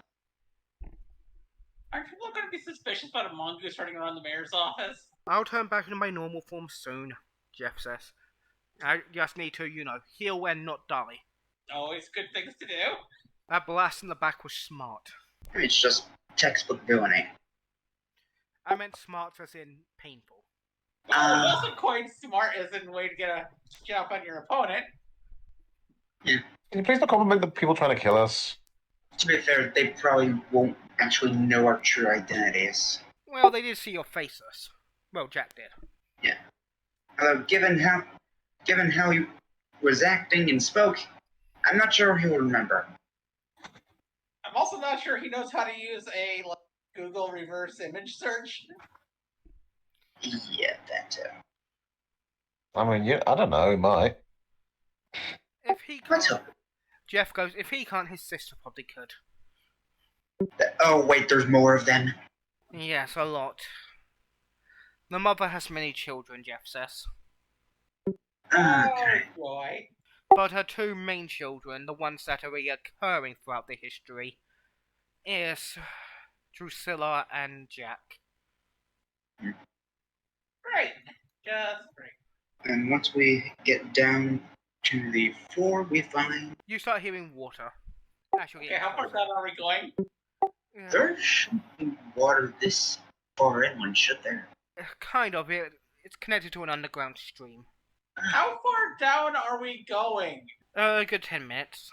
Aren't people going to be suspicious about a mongoose running around the mayor's office? I'll turn back into my normal form soon, Jeff says. I just need to, heal and not die. Always good things to do. That blast in the back was smart. It's just textbook villainy. I meant smart as in painful. Well, it's also quite smart as in a way to get a jump on your opponent. Yeah. Can you please not compliment the people trying to kill us? To be fair, they probably won't actually know our true identities. Well, they did see your faces. Well, Jack did. Yeah. Although, given how he was acting and spoke, I'm not sure he'll remember. I'm also not sure he knows how to use a Google reverse image search. Yeah, that too. I mean, I don't know, he might. If he Let's can't, hope. Jeff goes, if he can't, his sister probably could. Oh, wait, there's more of them. Yes, a lot. The mother has many children, Jeff says. Okay. Oh, boy. But her two main children, the ones that are reoccurring throughout the history, is Drusilla and Jack. Right. Just right. And once we get down to the floor, we find You start hearing water. Actually, Okay, how far down are we going? there shouldn't be water this far inland, should there? Kind of. It's connected to an underground stream. How far down are we going? A good 10 minutes.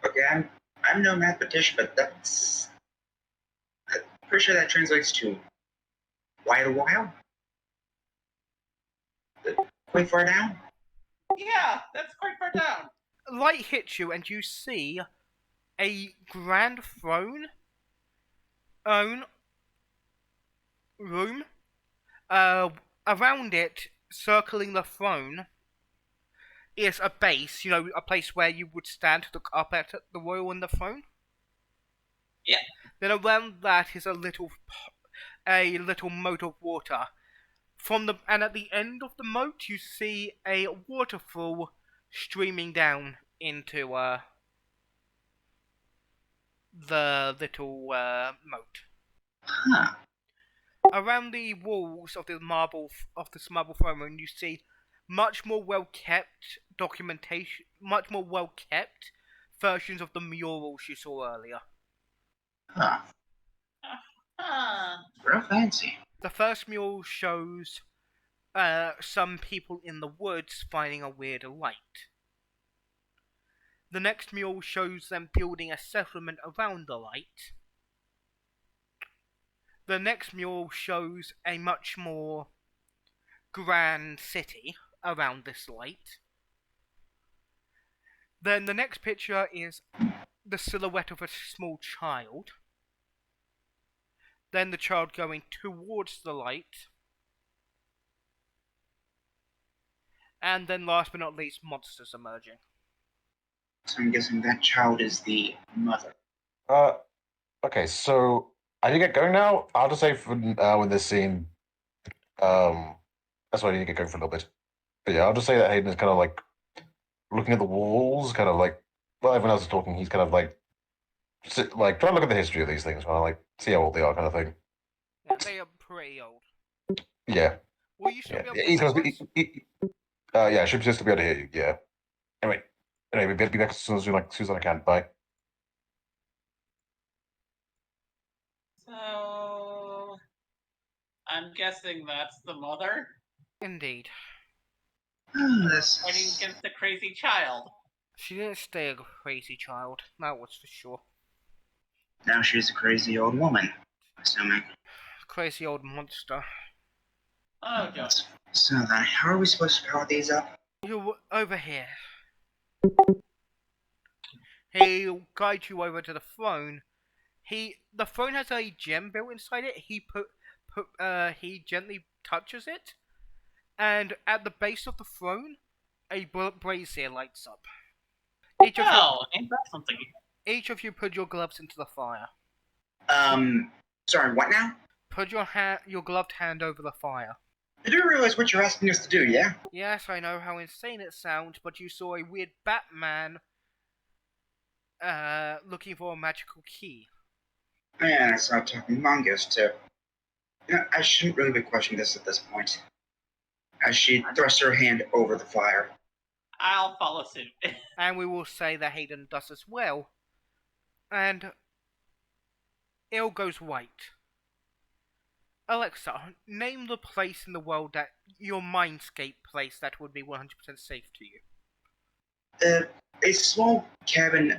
Okay, I'm no mathematician, but I'm pretty sure that translates to quite a while. Quite far down. Yeah, that's quite far down. Light hits you and you see a grand throne room. Around it, circling the throne, is a base, a place where you would stand to look up at the royal on the throne. Yeah. Then around that is a little moat of water. And at the end of the moat, you see a waterfall streaming down into the little moat. Huh. Around the walls of this marble throne room, you see much more well kept versions of the murals you saw earlier. Huh. Real fancy. The first mural shows some people in the woods finding a weird light. The next mural shows them building a settlement around the light. The next mural shows a much more grand city around this light. Then the next picture is the silhouette of a small child. Then the child going towards the light. And then last but not least, monsters emerging. So I'm guessing that child is the mother. Okay, so I need to get going now. I'll just say when this scene, that's why I need to get going for a little bit. But yeah, I'll just say that Hayden is kind of like looking at the walls, kind of like while everyone else is talking, he's kind of like trying to look at the history of these things, kind of like see how old they are, kind of thing. Yeah, they are pretty old. Yeah. Will you still Yeah. be able to hear us? Yeah, I should just be able to hear you. Yeah. Anyway, we'll be back as soon as I can. Bye. So, I'm guessing that's the mother Indeed. fighting against the crazy child. She didn't stay a crazy child, that was for sure. Now she's a crazy old woman, assuming. Crazy old monster. Oh, God. So then, how are we supposed to power these up? You're over here. He'll guide you over to the throne. The throne has a gem built inside it. He gently touches it, and at the base of the throne, a brazier lights up. Ain't that something? Each of you put your gloves into the fire. Sorry, what now? Put your gloved hand over the fire. I do realize what you're asking us to do, yeah? Yes, I know how insane it sounds, but you saw a weird Batman looking for a magical key. And I saw talking mongoose, too. I shouldn't really be questioning this at this point. As she thrusts her hand over the fire. I'll follow suit. And we will say that Hayden does as well. And it all goes white. Alexa, name the place in the world that your mindscape place that would be 100% safe to you. A small cabin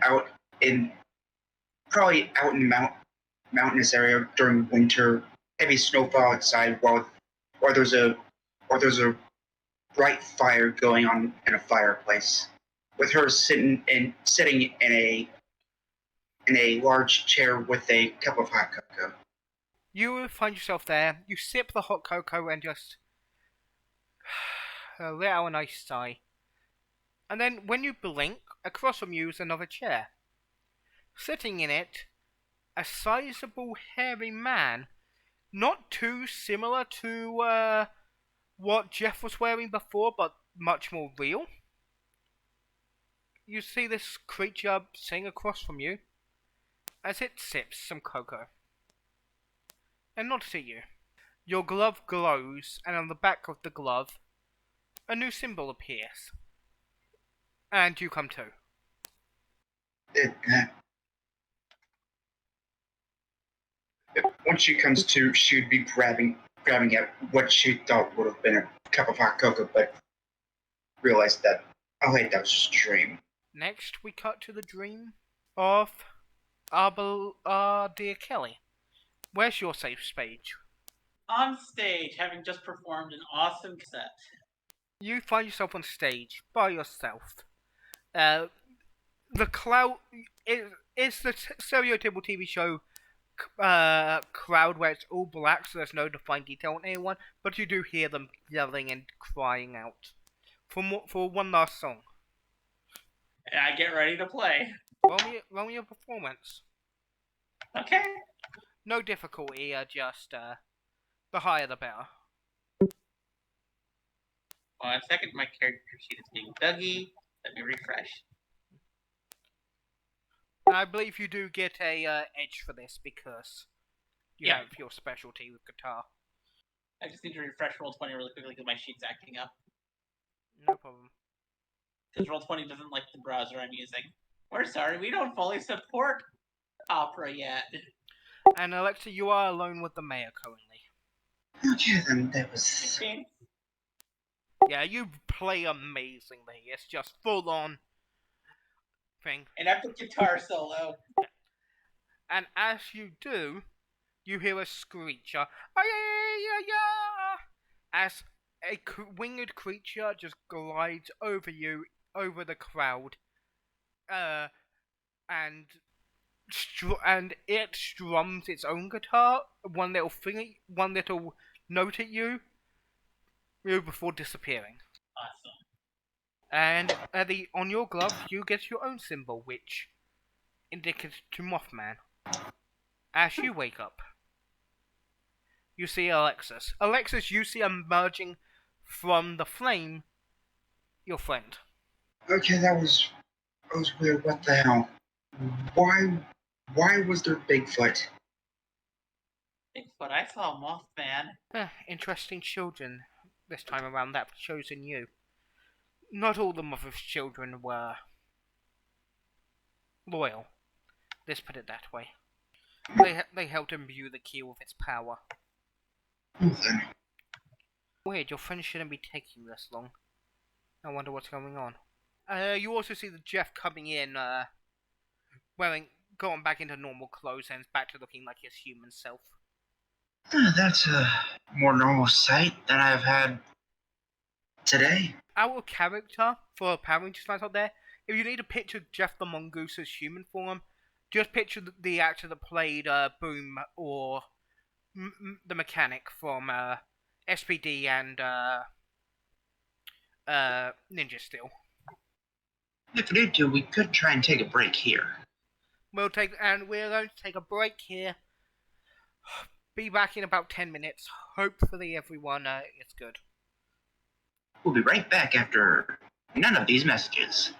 probably out in mountainous area during winter, heavy snowfall outside, while there's a bright fire going on in a fireplace, with her sitting in a large chair with a cup of hot cocoa. You will find yourself there. You sip the hot cocoa and just let out a nice sigh. And then when you blink, across from you is another chair. Sitting in it, a sizable hairy man, not too similar to what Jeff was wearing before, but much more real. you see this creature sitting across from you as it sips some cocoa and nods at you. Your glove glows, and on the back of the glove, a new symbol appears. And you come to. Once she comes to, she would be grabbing at what she thought would have been a cup of hot cocoa, but realized that, oh wait, that was just a dream. Next, we cut to the dream of dear Kelly. Where's your safe space? On stage, having just performed an awesome set. You find yourself on stage by yourself. The cloud is the stereotypical TV show crowd where it's all black, so there's no defined detail on anyone, but you do hear them yelling and crying out for one last song. And I get ready to play. Roll me your performance. Okay. No difficulty, just the higher the better. 1 second, my character sheet is being Dougie. Let me refresh. I believe you do get a edge for this because you have your specialty with guitar. I just need to refresh Roll20 really quickly because my sheet's acting up. No problem. Because Roll20 doesn't like the browser I'm using. We're sorry, we don't fully support opera yet. And Alexa, you are alone with the mayor currently. Okay, then that was... Okay. Yeah, you play amazingly. It's just full on thing. An epic guitar solo. And as you do, you hear a screech. As a winged creature just glides over you, over the crowd, and it strums its own guitar, one little note at you, before disappearing. Awesome. And on your glove, you get your own symbol, which indicates to Mothman. As you wake up, you see Alexis. Alexis, you see emerging from the flame, your friend. Okay, that was weird. What the hell? Why was there Bigfoot? Bigfoot, I saw Mothman. Interesting children this time around that have chosen you. Not all the mother's children were loyal. Let's put it that way. They helped imbue the key with its power. Then. Weird, your friend shouldn't be taking this long. I wonder what's going on. You also see the Jeff coming in, going back into normal clothes and back to looking like his human self. That's a more normal sight than I've had today. Our character, for Power Rangers fans out there, if you need to picture Jeff the Mongoose's human form, just picture the actor that played Boom or the mechanic from SPD and Ninja Steel. If we need to, we could try and take a break here. We're going to take a break here. Be back in about 10 minutes. Hopefully everyone is good. We'll be right back after none of these messages.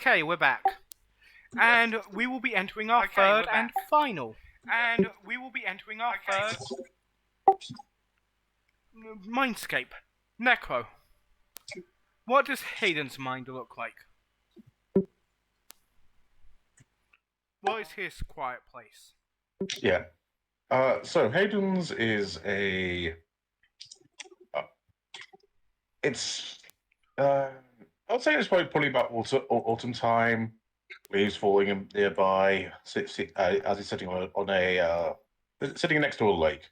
Okay, we're back. And we will be entering our third and final. Mindscape. Necro. What does Hayden's mind look like? What is his quiet place? Yeah. So Hayden's is a. It's. I'd say it's probably about autumn time. Leaves falling nearby. As he's sitting on a sitting next to a lake.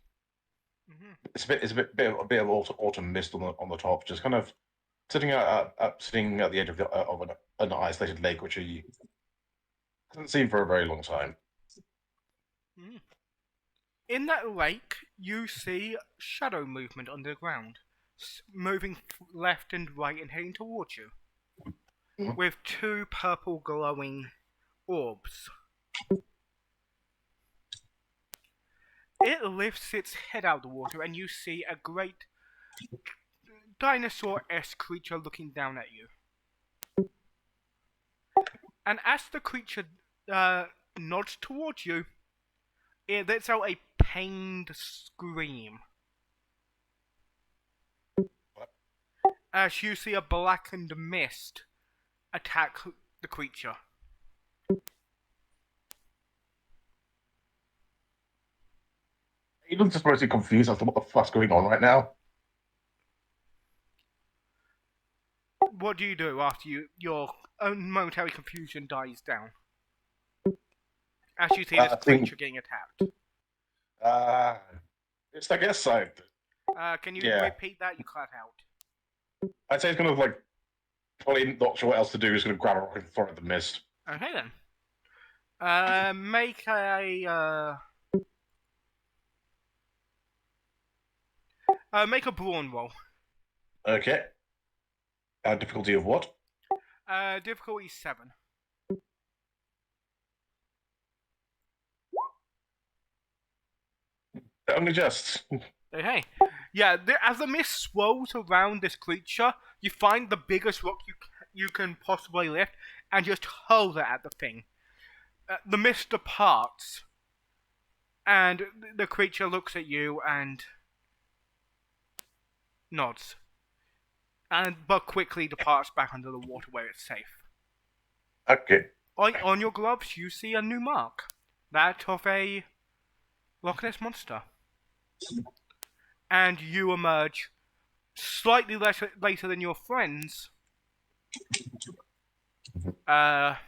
Mm-hmm. It's a bit of autumn mist on the top, just kind of sitting sitting at the edge of an isolated lake, which he hasn't seen for a very long time. Mm. In that lake, you see shadow movement underground, moving left and right and heading towards you, with two purple glowing orbs. It lifts its head out of the water, and you see a great dinosaur-esque creature looking down at you. And as the creature nods towards you, it lets out a pained scream. As you see a blackened mist attack the creature. Hayden's just mostly confused as to what the fuck's going on right now. What do you do after your own momentary confusion dies down? As you see this creature getting attacked. It's I guess I. Can you repeat that? You cut out. I'd say it's kind of like probably not sure what else to do. He's going to grab a rock and throw it at the mist. Okay then. Make a brawn roll. Okay. Difficulty of what? Difficulty 7. Only just. Hey. Yeah, as the mist swirls around this creature, you find the biggest rock you can possibly lift and just hurl it at the thing. The mist departs, and the creature looks at you and nods. But quickly departs back under the water where it's safe. Okay. On your gloves, you see a new mark. That of a Loch Ness monster. And you emerge slightly later than your friends. Back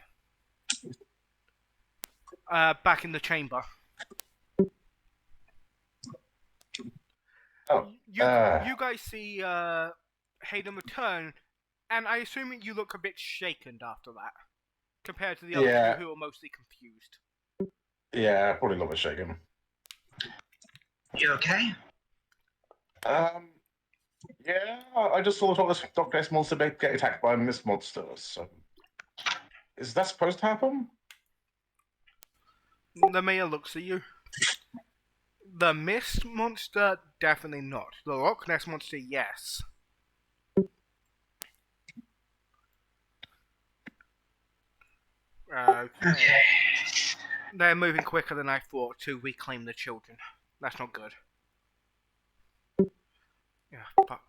in the chamber. Oh. You guys see Hayden return, and I assume you look a bit shaken after that, compared to the other two who are mostly confused. Yeah, probably a little bit shaken. You okay? Yeah, I just saw this Loch Ness monster get attacked by a mist monster. So, is that supposed to happen? The mayor looks at you. The mist monster, definitely not. The Loch Ness monster, yes. Okay. They're moving quicker than I thought to reclaim the children. That's not good. Yeah, but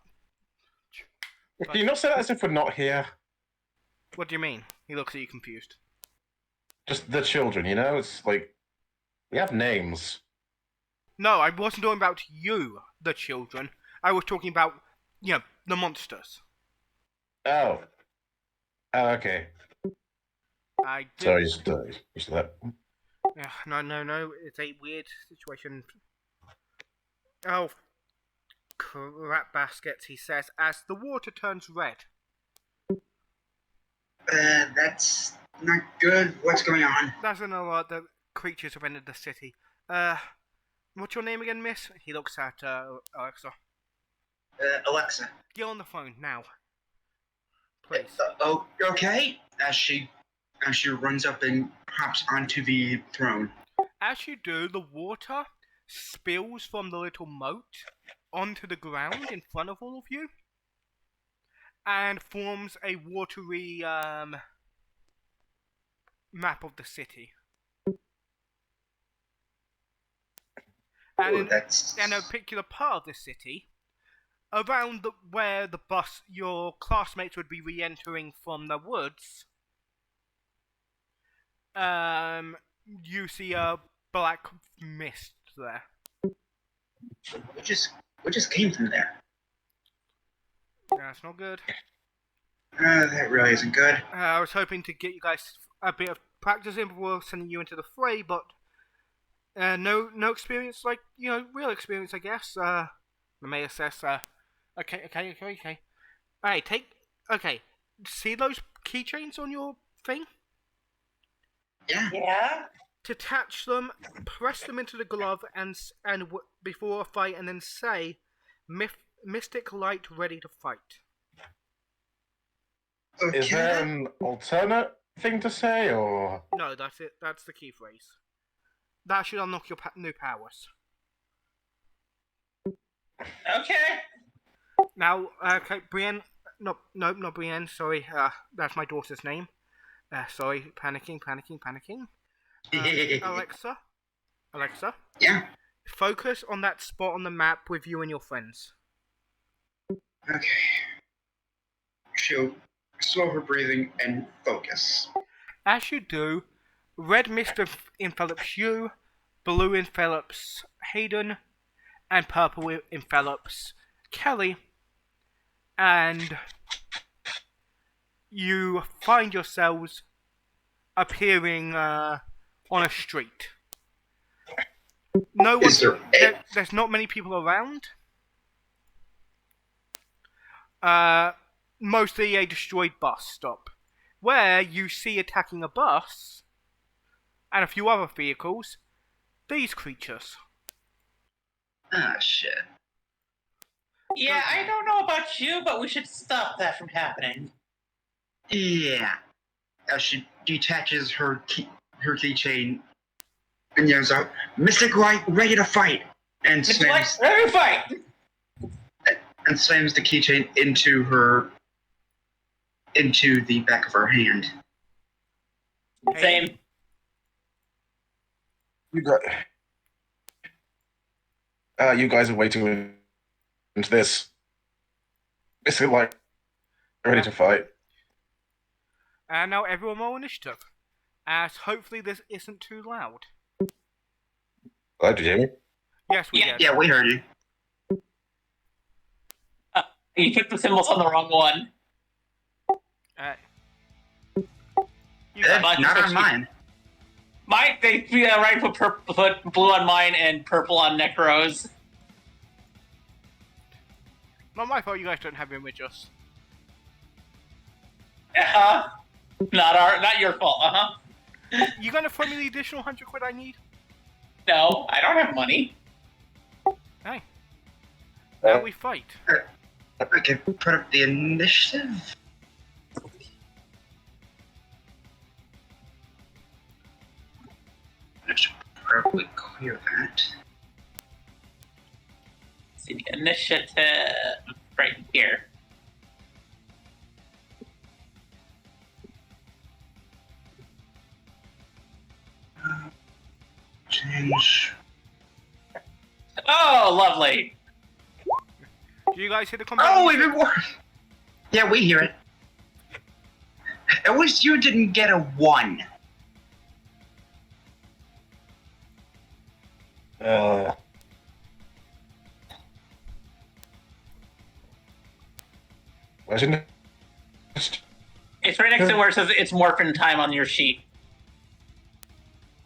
Can you not say that as if we're not here? What do you mean? He looks at you confused. Just the children, you know? It's like, we have names. No, I wasn't talking about you, the children. I was talking about, the monsters. Oh. Oh, okay. I did. Sorry, used to that. Yeah, no. It's a weird situation. Oh, crap baskets, he says, as the water turns red. That's not good. What's going on? That's an alert that creatures have entered the city. What's your name again, miss? He looks at Alexa. Alexa. Get on the phone, now. Please. Oh, okay. As she runs up and hops onto the throne. As you do, the water spills from the little moat onto the ground in front of all of you, and forms a watery map of the city. Ooh, And that's... in a particular part of the city, around where the bus your classmates would be re-entering from the woods, you see a black mist there. What just came from there? That's not good. That really isn't good. I was hoping to get you guys a bit of practice in before sending you into the fray, but no experience, like, real experience, I guess. I may assess. Okay. Alright, okay. See those keychains on your thing? Yeah. Yeah? Detach them, press them into the glove, and before a fight, and then say, "Mystic Light, ready to fight." Okay. Is there an alternate thing to say, or No, that's it. That's the key phrase. That should unlock your new powers. Okay. Now, okay, Brienne. No, not Brienne. Sorry, that's my daughter's name. Sorry, panicking. Alexa, Yeah. focus on that spot on the map with you and your friends. Okay. She'll slow her breathing and focus. As you do, red mist envelops you, blue envelops Hayden, and purple envelops Kelly, and you find yourselves appearing on a street. No one. There's not many people around. Mostly a destroyed bus stop, where you see attacking a bus and a few other vehicles, these creatures. Ah, shit. Yeah, I don't know about you, but we should stop that from happening. Yeah. As she detaches her keychain and yells out, "Mystic Light, ready to fight!" And slams, Ready to fight! and slams the keychain into the back of her hand. Same. you guys are way too into this? Basically, like ready to fight. And now everyone roll initiative, as hopefully this isn't too loud. Hello, did you hear me? Yes, we did. Yeah, we heard you. You put the symbols on the wrong one. You guys, Not on mine. They put blue on mine and purple on Necro's. not my fault. You guys don't have images. Not your fault. You gonna throw me the additional 100 quid I need? No, I don't have money. Hey. Now we fight. Okay, put up the initiative. I should probably clear that. See the initiative right here. Change. Oh, lovely. Do you guys hear the combat? Oh, even worse. Yeah, we hear it. At least you didn't get a 1. Where's it? It's right next to where it says it's morphin time on your sheet.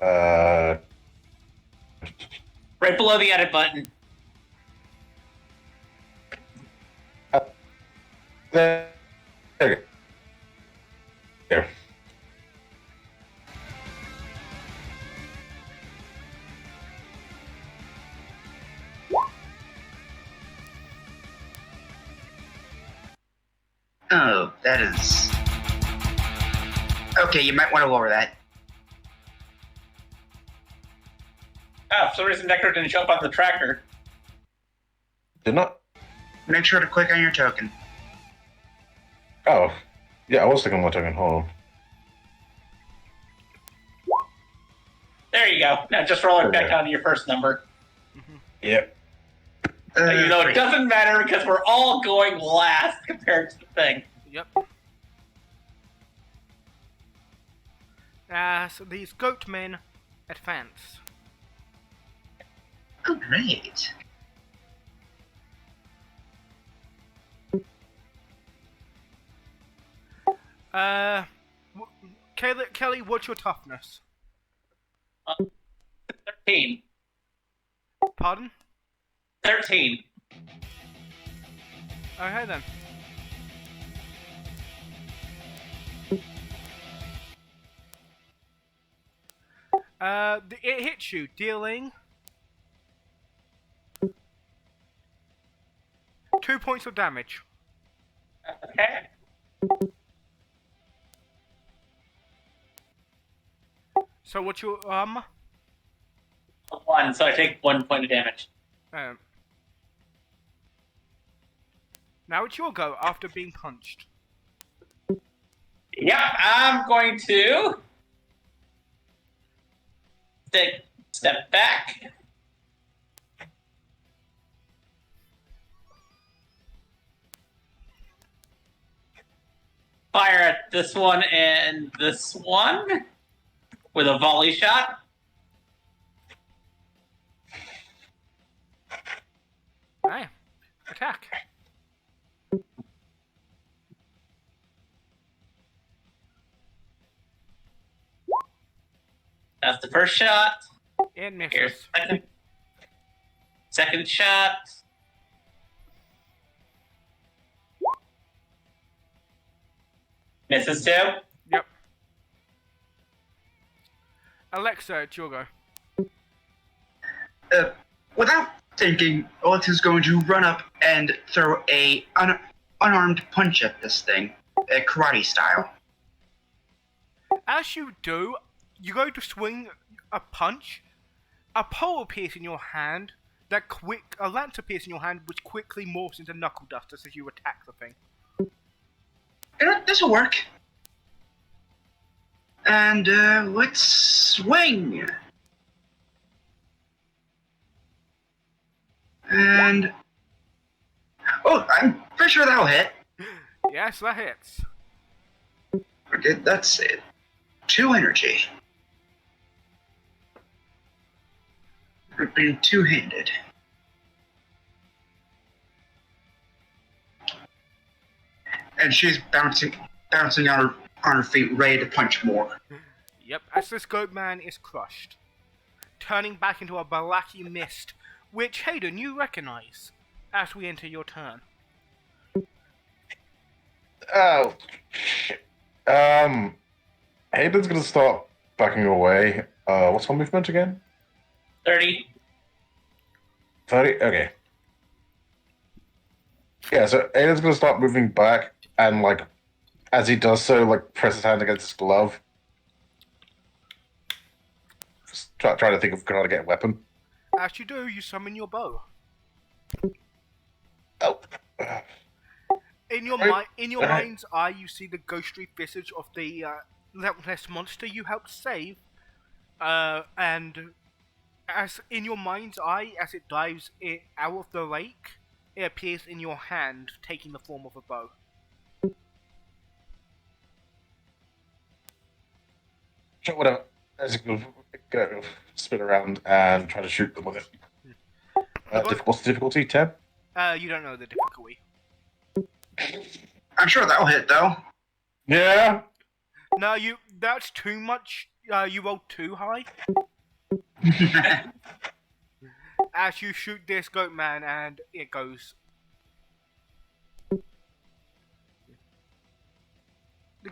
Uh, Right below the edit button. there. There. There. Oh, that is... Okay, you might want to lower that. Oh, for some reason Necro didn't show up on the tracker. Did not. Make sure to click on your token. Oh, yeah. I was thinking my token. Hold on. There you go. Now just roll it back onto your first number. Yep. You know, it doesn't matter because we're all going last compared to the thing. Yep. So these goat men advance. Oh, great. Kelly, what's your toughness? 13. Pardon? 13. Okay then. It hits you, dealing 2 points of damage. Okay. So what's your 1, so I take 1 point of damage. Now it's your go after being punched. Yep, I'm going to step back. Fire at this one and this one with a volley shot. Hey, attack. That's the first shot. It misses. Here's second shot. Misses too. Yep. Alexa, it's your go. Without thinking, Alexa's going to run up and throw a unarmed punch at this thing, karate style. As you do, you go to swing a punch. A pole appears in your hand. A lance appears in your hand, which quickly morphs into knuckle dusters as you attack the thing. This'll work. And let's swing. And I'm pretty sure that'll hit. Yes, that hits. Okay, that's it. 2 energy. Being two-handed. And she's bouncing on her feet, ready to punch more. Yep, as this goat man is crushed, turning back into a blacky mist, which Hayden you recognize as we enter your turn. Oh, shit. Hayden's gonna start backing away. What's her movement again? 30. 30? Okay. Yeah, so Hayden's gonna start moving back, and, like, as he does so, like, press his hand against his glove. Just try to think of how to get a weapon. As you do, you summon your bow. Oh. In your mind's eye, you see the ghostly visage of the relentless monster you helped save, and as in your mind's eye, as it dives out of the lake, it appears in your hand, taking the form of a bow. Sure, whatever. As you go spin around and try to shoot them with it. What's the difficulty? 10? You don't know the difficulty. I'm sure that'll hit, though. Yeah. No, that's too much. You rolled too high. As you shoot this goat man, and it goes. The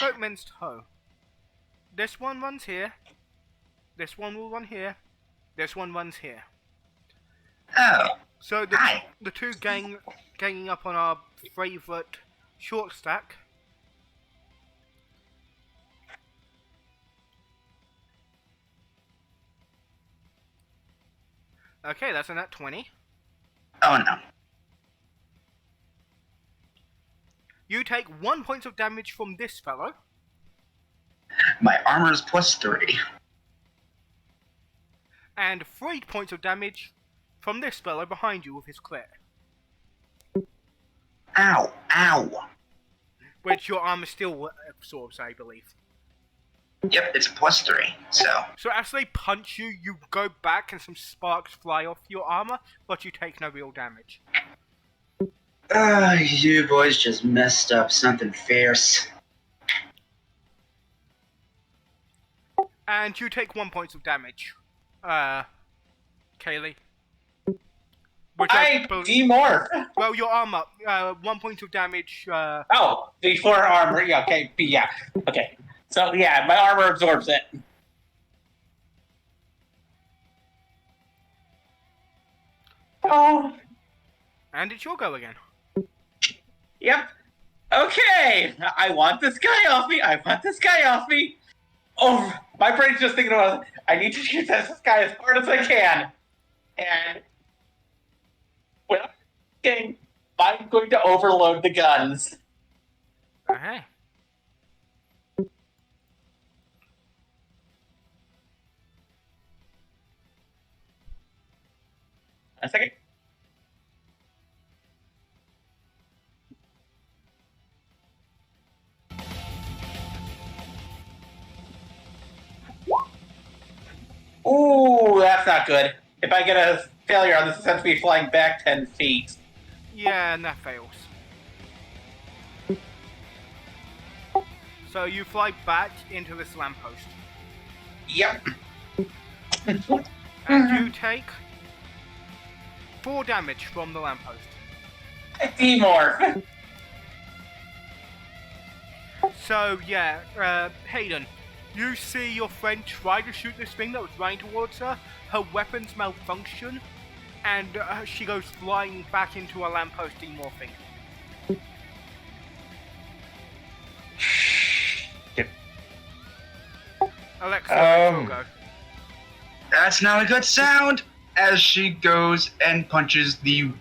goat man's toe. This one runs here. This one will run here. This one runs here. Oh. So the two ganging up on our favourite short stack. Okay, that's a nat 20. Oh no. You take 1 point of damage from this fellow. My armor is +3. and 3 points of damage from this fellow behind you with his crit. Ow, ow. Which your armor still absorbs, I believe. Yep, it's a +3, so. So as they punch you, you go back and some sparks fly off your armor, but you take no real damage. You boys just messed up something fierce. And you take 1 point of damage. Kaylee. Which I demorph. Well, your armor, 1 point of damage, Oh, before armor. Yeah, okay. Yeah. Okay. So, yeah, my armor absorbs it. Oh. and it's your go again. Yep. Okay. I want this guy off me. I want this guy off me. Oh, my brain's just thinking about, I need to shoot this guy as hard as I can. And, well, okay, I'm going to overload the guns. Okay. A second. Ooh, that's not good. If I get a failure on this, it's has to be flying back 10 feet. Yeah, and that fails. So you fly back into this lamppost. Yep. And you take 4 damage from the lamppost. Demorph. So, yeah, Hayden, you see your friend try to shoot this thing that was running towards her. Her weapons malfunction, and she goes flying back into a lamppost demorphing. Yep. Alexa, you'll go. That's not a good sound! As she goes and punches the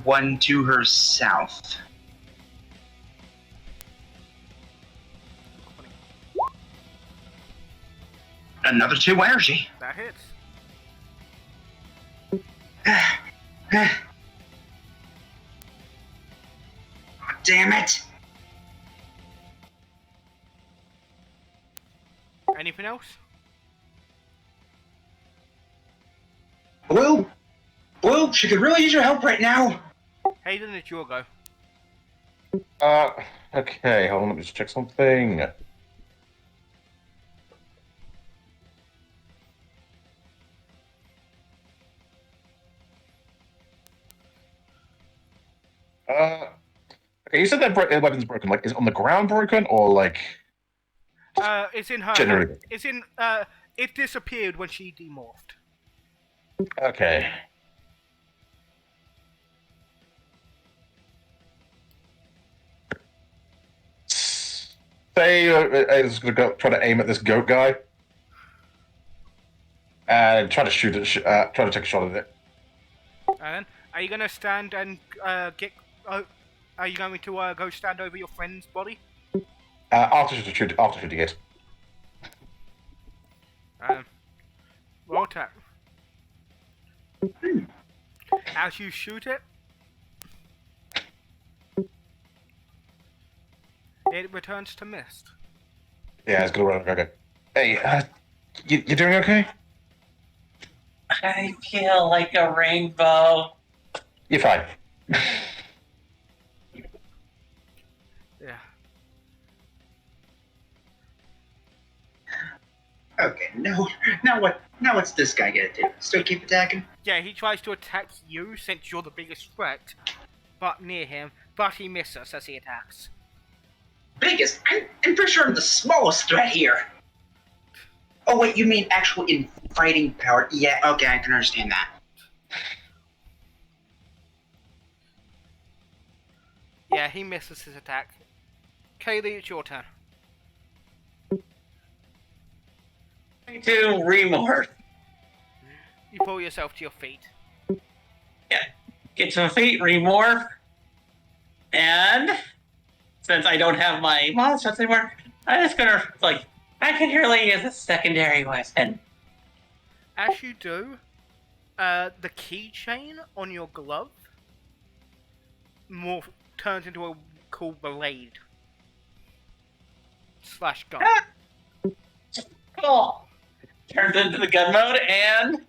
one to her south. Another 2 energy. That hits. Damn it! Anything else? Blue, she could really use your help right now. Hayden, it's your go. Okay, hold on, let me just check something. Okay, you said that weapon's broken. Like, is it on the ground broken, or like? It's in her. Generally. It's in. It disappeared when she demorphed. Okay. Say I was gonna try to aim at this goat guy and try to shoot it. Try to take a shot at it. And are you gonna stand and get? Are you going to go stand over your friend's body? After shooting it. Roll attack. As you shoot it, it returns to mist. Yeah, it's gonna run. Okay. Hey, you doing okay? I feel like a rainbow. You're fine. Yeah. Okay, now what's this guy gonna do? Still keep attacking? Yeah, he tries to attack you since you're the biggest threat, but near him. But he misses as he attacks. Biggest? I'm pretty sure I'm the smallest threat here. Oh wait, you mean actual in fighting power? Yeah, okay, I can understand that. Yeah, he misses his attack. Kaylee, it's your turn. To remorph. You pull yourself to your feet. Yeah. Get to my feet, remorph. And since I don't have my monsters anymore, I'm just gonna, I can really use a secondary weapon. As you do, the keychain on your glove turns into a cool blade / gun. Cool. Turns into the gun mode, and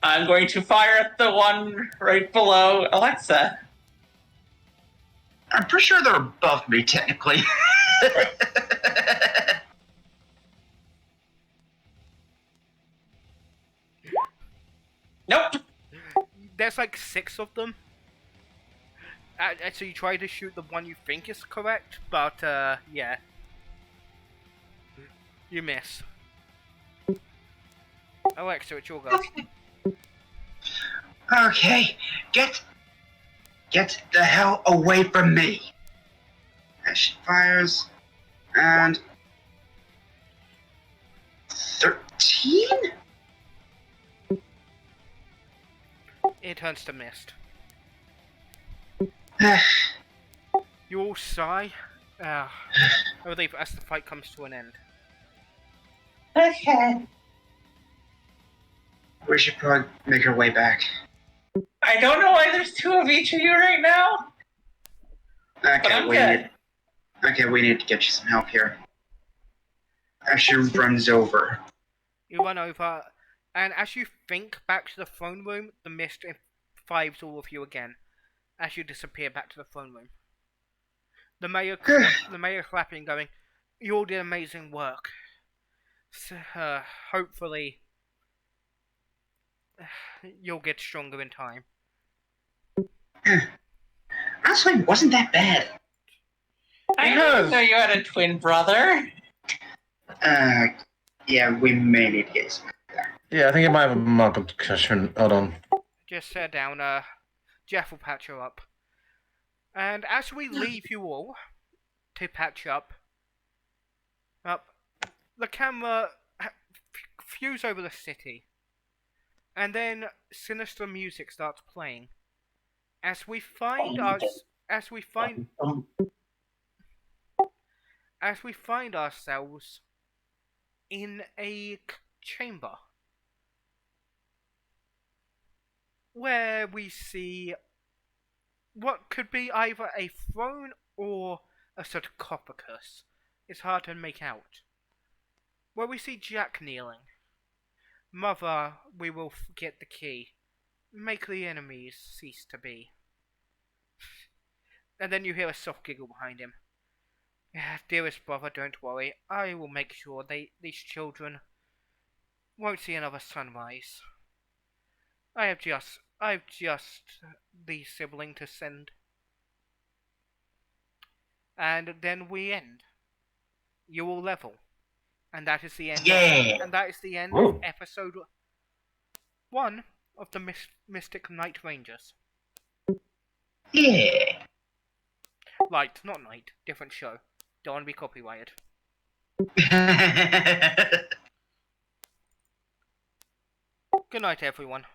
I'm going to fire at the one right below Alexa. I'm pretty sure they're above me, technically. Nope. There's like 6 of them. So you try to shoot the one you think is correct, but yeah. You miss. Alexa, it's your go. Okay, get the hell away from me. As she fires, and 13? It turns to mist. You all sigh. I believe as the fight comes to an end. Okay. We should probably make our way back. I don't know why there's 2 of each of you right now. But I'm good. We need to get you some help here. As she runs over. You run over, and as you think back to the throne room, the mist fives all of you again. As you disappear back to the throne room. The mayor clapping, going, "You all did amazing work. So, hopefully, you'll get stronger in time." Honestly, wasn't that bad. I didn't know you had a twin brother. Yeah, we may need to get some. Yeah, I think it might have a mild concussion. Hold on. Just sit down, Jeff will patch her up. And as we leave you all to patch up, the camera views over the city, and then sinister music starts playing. As we find ourselves in a chamber where we see what could be either a throne or a sarcophagus. It's hard to make out. Where we see Jack kneeling. "Mother, we will get the key. Make the enemies cease to be." And then you hear a soft giggle behind him. "Dearest brother, don't worry. I will make sure these children won't see another sunrise. I've just the sibling to send." And then we end. You all level. And that is the end. Yeah. And that is the end of episode 1 of the Mystic Light Rangers. Yeah. Light, not night. Different show. Don't want to be copyrighted. Good night, everyone.